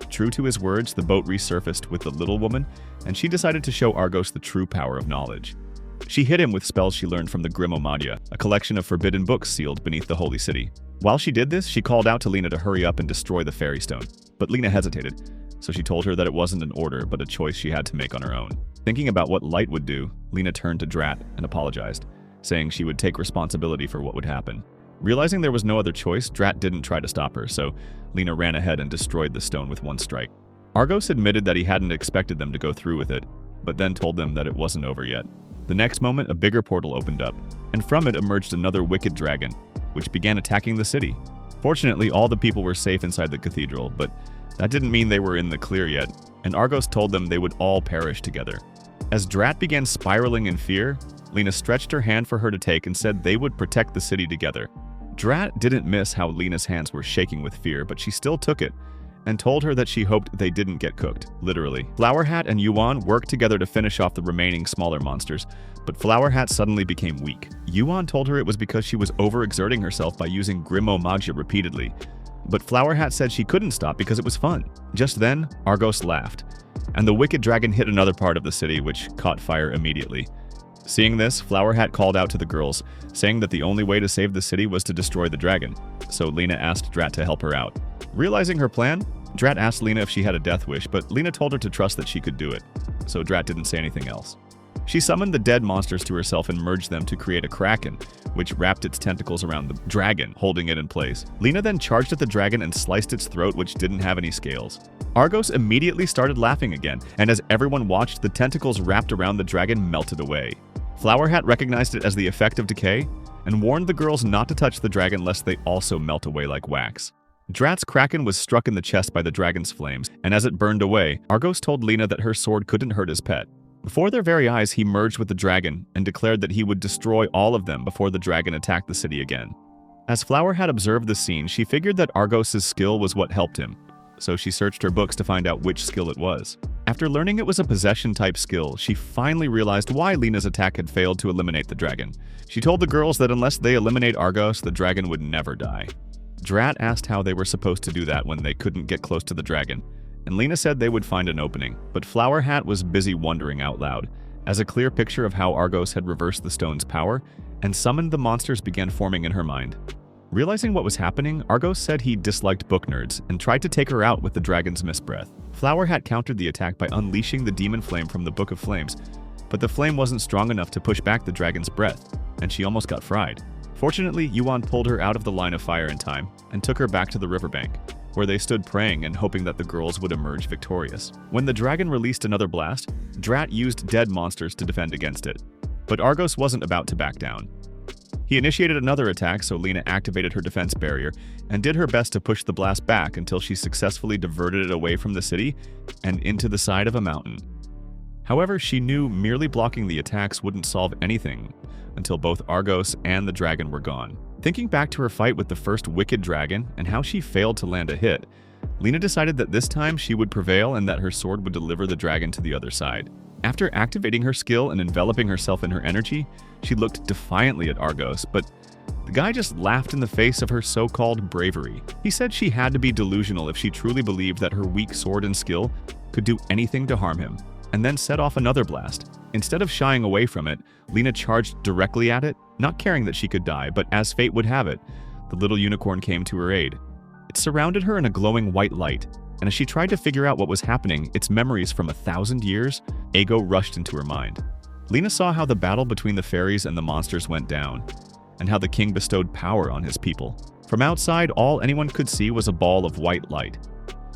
True to his words, the boat resurfaced with the little woman, and she decided to show Argos the true power of knowledge. She hit him with spells she learned from the Grimomadia, a collection of forbidden books sealed beneath the holy city. While she did this, she called out to Lena to hurry up and destroy the fairy stone, but Lena hesitated, so she told her that it wasn't an order but a choice she had to make on her own. Thinking about what light would do, Lena turned to Drat and apologized, saying she would take responsibility for what would happen. Realizing there was no other choice, Drat didn't try to stop her, so Lena ran ahead and destroyed the stone with one strike. Argos admitted that he hadn't expected them to go through with it, but then told them that it wasn't over yet. The next moment, a bigger portal opened up, and from it emerged another wicked dragon, which began attacking the city. Fortunately, all the people were safe inside the cathedral, but that didn't mean they were in the clear yet, and Argos told them they would all perish together. As Drat began spiraling in fear, Lena stretched her hand for her to take and said they would protect the city together. Drat didn't miss how Lena's hands were shaking with fear, but she still took it, and told her that she hoped they didn't get cooked, literally. Flower Hat and Yuan worked together to finish off the remaining smaller monsters, but Flower Hat suddenly became weak. Yuan told her it was because she was overexerting herself by using Grimo Magia repeatedly, but Flower Hat said she couldn't stop because it was fun. Just then, Argos laughed, and the wicked dragon hit another part of the city, which caught fire immediately. Seeing this, Flower Hat called out to the girls, saying that the only way to save the city was to destroy the dragon, so Lena asked Drat to help her out. Realizing her plan, Drat asked Lena if she had a death wish, but Lena told her to trust that she could do it, so Drat didn't say anything else. She summoned the dead monsters to herself and merged them to create a kraken, which wrapped its tentacles around the dragon, holding it in place. Lena then charged at the dragon and sliced its throat, which didn't have any scales. Argos immediately started laughing again, and as everyone watched, the tentacles wrapped around the dragon melted away. Flower Hat recognized it as the effect of decay, and warned the girls not to touch the dragon lest they also melt away like wax. Drat's kraken was struck in the chest by the dragon's flames, and as it burned away, Argos told Lena that her sword couldn't hurt his pet. Before their very eyes, he merged with the dragon and declared that he would destroy all of them before the dragon attacked the city again. As Flower Hat observed the scene, she figured that Argos' skill was what helped him, so she searched her books to find out which skill it was. After learning it was a possession-type skill, she finally realized why Lena's attack had failed to eliminate the dragon. She told the girls that unless they eliminate Argos, the dragon would never die. Drat asked how they were supposed to do that when they couldn't get close to the dragon, and Lena said they would find an opening, but Flower Hat was busy wondering out loud, as a clear picture of how Argos had reversed the stone's power and summoned the monsters began forming in her mind. Realizing what was happening, Argos said he disliked book nerds and tried to take her out with the dragon's mist breath. Flower Hat countered the attack by unleashing the demon flame from the Book of Flames, but the flame wasn't strong enough to push back the dragon's breath, and she almost got fried. Fortunately, Yuan pulled her out of the line of fire in time and took her back to the riverbank, where they stood praying and hoping that the girls would emerge victorious. When the dragon released another blast, Drat used dead monsters to defend against it, but Argos wasn't about to back down. He initiated another attack, so Lena activated her defense barrier and did her best to push the blast back until she successfully diverted it away from the city and into the side of a mountain. However, she knew merely blocking the attacks wouldn't solve anything until both Argos and the dragon were gone. Thinking back to her fight with the first wicked dragon and how she failed to land a hit, Lena decided that this time she would prevail and that her sword would deliver the dragon to the other side. After activating her skill and enveloping herself in her energy, she looked defiantly at Argos, but the guy just laughed in the face of her so-called bravery. He said she had to be delusional if she truly believed that her weak sword and skill could do anything to harm him, and then set off another blast. Instead of shying away from it, Lena charged directly at it, not caring that she could die, but as fate would have it, the little unicorn came to her aid. It surrounded her in a glowing white light, and as she tried to figure out what was happening, its memories from 1,000 years, ego rushed into her mind. Lena saw how the battle between the fairies and the monsters went down, and how the king bestowed power on his people. From outside, all anyone could see was a ball of white light,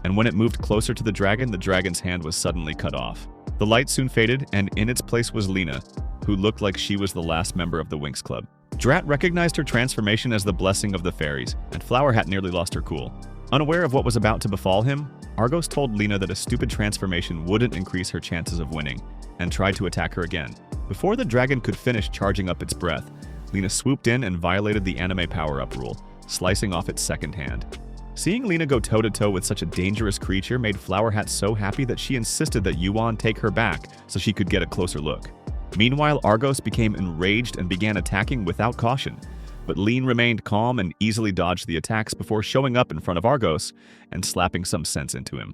and when it moved closer to the dragon's hand was suddenly cut off. The light soon faded, and in its place was Lena, who looked like she was the last member of the Winx Club. Drat recognized her transformation as the blessing of the fairies, and Flower Hat nearly lost her cool. Unaware of what was about to befall him, Argos told Lena that a stupid transformation wouldn't increase her chances of winning, and tried to attack her again. Before the dragon could finish charging up its breath, Lena swooped in and violated the anime power-up rule, slicing off its second hand. Seeing Lena go toe-to-toe with such a dangerous creature made Flower Hat so happy that she insisted that Yuan take her back so she could get a closer look. Meanwhile, Argos became enraged and began attacking without caution, but Lena remained calm and easily dodged the attacks before showing up in front of Argos and slapping some sense into him.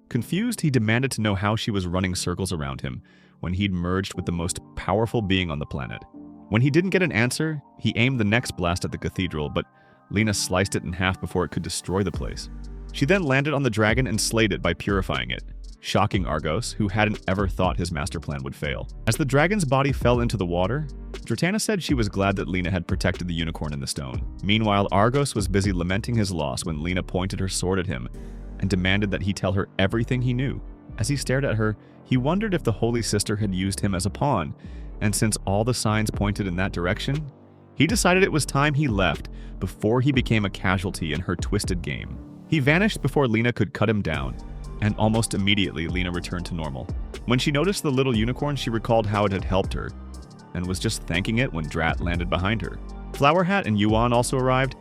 Confused, he demanded to know how she was running circles around him when he'd merged with the most powerful being on the planet. When he didn't get an answer, he aimed the next blast at the cathedral, but Lena sliced it in half before it could destroy the place. She then landed on the dragon and slayed it by purifying it. shocking Argos, who hadn't ever thought his master plan would fail. As the dragon's body fell into the water, Dratana said she was glad that Lena had protected the unicorn in the stone. Meanwhile, Argos was busy lamenting his loss when Lena pointed her sword at him and demanded that he tell her everything he knew. As he stared at her, he wondered if the Holy Sister had used him as a pawn, and since all the signs pointed in that direction, he decided it was time he left before he became a casualty in her twisted game. He vanished before Lena could cut him down, and almost immediately Lena returned to normal. When she noticed the little unicorn, she recalled how it had helped her, and was just thanking it when Drat landed behind her. Flower Hat and Yuan also arrived,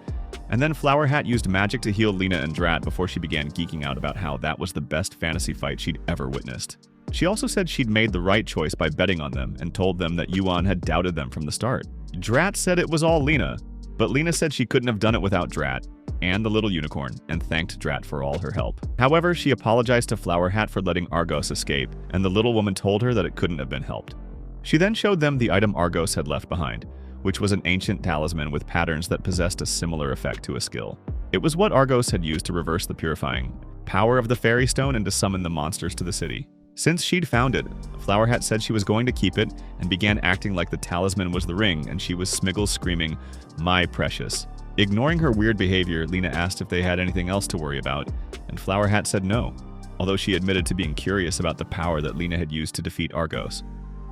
and then Flower Hat used magic to heal Lena and Drat before she began geeking out about how that was the best fantasy fight she'd ever witnessed. She also said she'd made the right choice by betting on them and told them that Yuan had doubted them from the start. Drat said it was all Lena, but Lena said she couldn't have done it without Drat and the little unicorn, and thanked Drat for all her help. However, she apologized to Flower Hat for letting Argos escape, and the little woman told her that it couldn't have been helped. She then showed them the item Argos had left behind, which was an ancient talisman with patterns that possessed a similar effect to a skill. It was what Argos had used to reverse the purifying power of the fairy stone and to summon the monsters to the city. Since she'd found it, Flower Hat said she was going to keep it and began acting like the talisman was the ring, and she was Smiggles screaming, "My precious." Ignoring her weird behavior, Lena asked if they had anything else to worry about, and Flower Hat said no, although she admitted to being curious about the power that Lena had used to defeat Argos.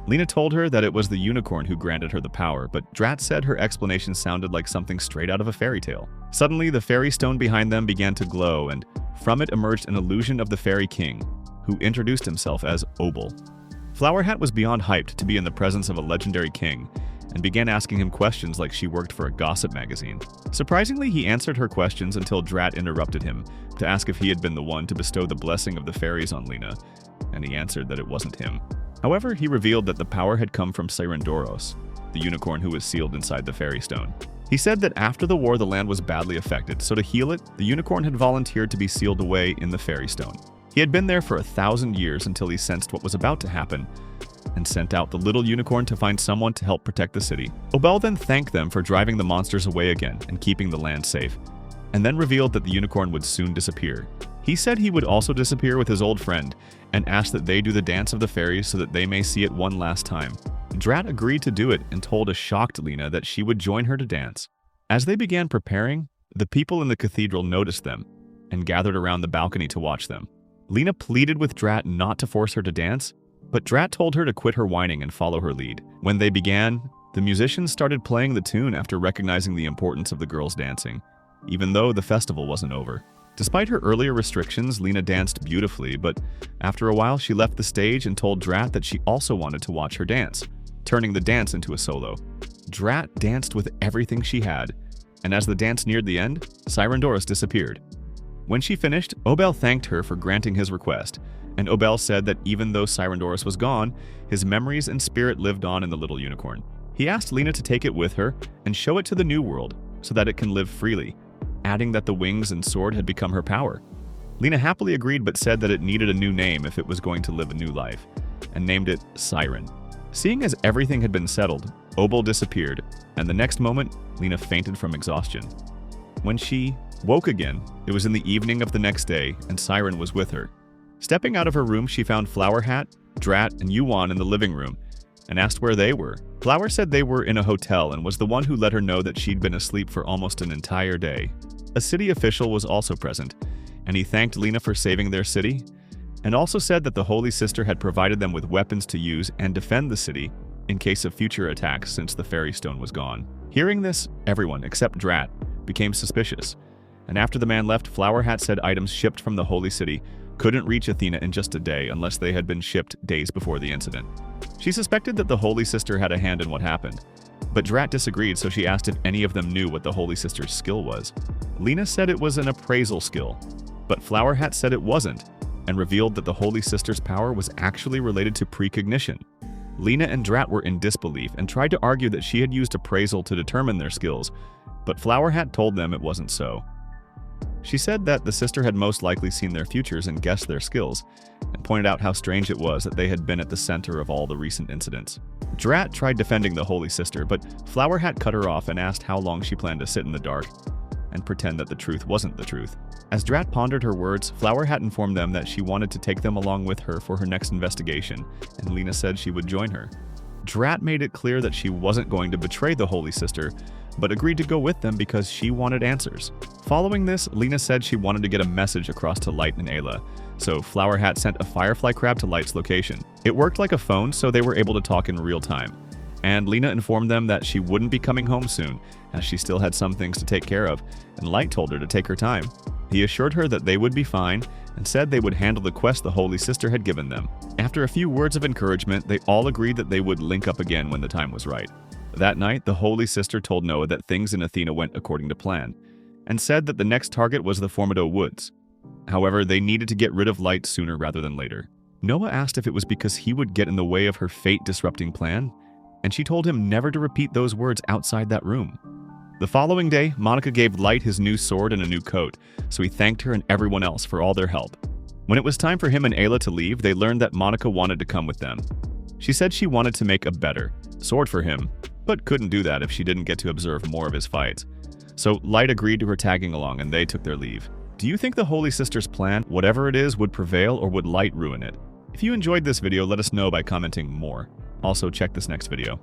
Lena told her that it was the unicorn who granted her the power, but Drat said her explanation sounded like something straight out of a fairy tale. Suddenly, the fairy stone behind them began to glow, and from it emerged an illusion of the fairy king, who introduced himself as Obel. Flower Hat was beyond hyped to be in the presence of a legendary king, and began asking him questions like she worked for a gossip magazine. Surprisingly, he answered her questions until Drat interrupted him to ask if he had been the one to bestow the blessing of the fairies on Lena, and he answered that it wasn't him. However, he revealed that the power had come from Sirendoros, the unicorn who was sealed inside the fairy stone. He said that after the war, the land was badly affected, so to heal it, the unicorn had volunteered to be sealed away in the fairy stone. He had been there for 1,000 years until he sensed what was about to happen, and sent out the little unicorn to find someone to help protect the city. Obel then thanked them for driving the monsters away again and keeping the land safe, and then revealed that the unicorn would soon disappear. He said he would also disappear with his old friend, and asked that they do the dance of the fairies so that they may see it one last time. Drat agreed to do it and told a shocked Lena that she would join her to dance. As they began preparing, the people in the cathedral noticed them and gathered around the balcony to watch them. Lena pleaded with Drat not to force her to dance, but Drat told her to quit her whining and follow her lead. When they began, the musicians started playing the tune after recognizing the importance of the girls dancing, even though the festival wasn't over. Despite her earlier restrictions, Lena danced beautifully, but after a while she left the stage and told Drat that she also wanted to watch her dance, turning the dance into a solo. Drat danced with everything she had, and as the dance neared the end, Sirendoros disappeared. When she finished, Obel thanked her for granting his request, and Obel said that even though Sirendoros was gone, his memories and spirit lived on in the little unicorn. He asked Lena to take it with her and show it to the new world so that it can live freely, adding that the wings and sword had become her power. Lena happily agreed but said that it needed a new name if it was going to live a new life, and named it Siren. Seeing as everything had been settled, Obel disappeared, and the next moment, Lena fainted from exhaustion. When she woke again, it was in the evening of the next day, and Siren was with her. Stepping out of her room, she found Flower Hat, Drat, and Yuan in the living room, and asked where they were. Flower said they were in a hotel and was the one who let her know that she'd been asleep for almost an entire day. A city official was also present, and he thanked Lena for saving their city, and also said that the Holy Sister had provided them with weapons to use and defend the city in case of future attacks since the fairy stone was gone. Hearing this, everyone except Drat became suspicious, and after the man left, Flower Hat said items shipped from the Holy City couldn't reach Athena in just a day unless they had been shipped days before the incident. She suspected that the Holy Sister had a hand in what happened, but Drat disagreed, so she asked if any of them knew what the Holy Sister's skill was. Lena said it was an appraisal skill, but Flower Hat said it wasn't, and revealed that the Holy Sister's power was actually related to precognition. Lena and Drat were in disbelief and tried to argue that she had used appraisal to determine their skills, but Flower Hat told them it wasn't so. She said that the sister had most likely seen their futures and guessed their skills, and pointed out how strange it was that they had been at the center of all the recent incidents. Drat tried defending the Holy Sister, but Flower Hat cut her off and asked how long she planned to sit in the dark, and pretend that the truth wasn't the truth. As Drat pondered her words, Flower Hat informed them that she wanted to take them along with her for her next investigation, and Lena said she would join her. Drat made it clear that she wasn't going to betray the Holy Sister, but agreed to go with them because she wanted answers. Following this, Lena said she wanted to get a message across to Light and Ayla, so Flower Hat sent a firefly crab to Light's location. It worked like a phone, so they were able to talk in real time. And Lena informed them that she wouldn't be coming home soon, as she still had some things to take care of, and Light told her to take her time. He assured her that they would be fine, and said they would handle the quest the Holy Sister had given them. After a few words of encouragement, they all agreed that they would link up again when the time was right. That night, the Holy Sister told Noah that things in Athena went according to plan, and said that the next target was the Formido Woods. However, they needed to get rid of Light sooner rather than later. Noah asked if it was because he would get in the way of her fate-disrupting plan, and she told him never to repeat those words outside that room. The following day, Monica gave Light his new sword and a new coat, so he thanked her and everyone else for all their help. When it was time for him and Ayla to leave, they learned that Monica wanted to come with them. She said she wanted to make a better sword for him, but couldn't do that if she didn't get to observe more of his fights. So Light agreed to her tagging along and they took their leave. Do you think the Holy Sister's plan, whatever it is, would prevail or would Light ruin it? If you enjoyed this video, let us know by commenting more. Also, check this next video.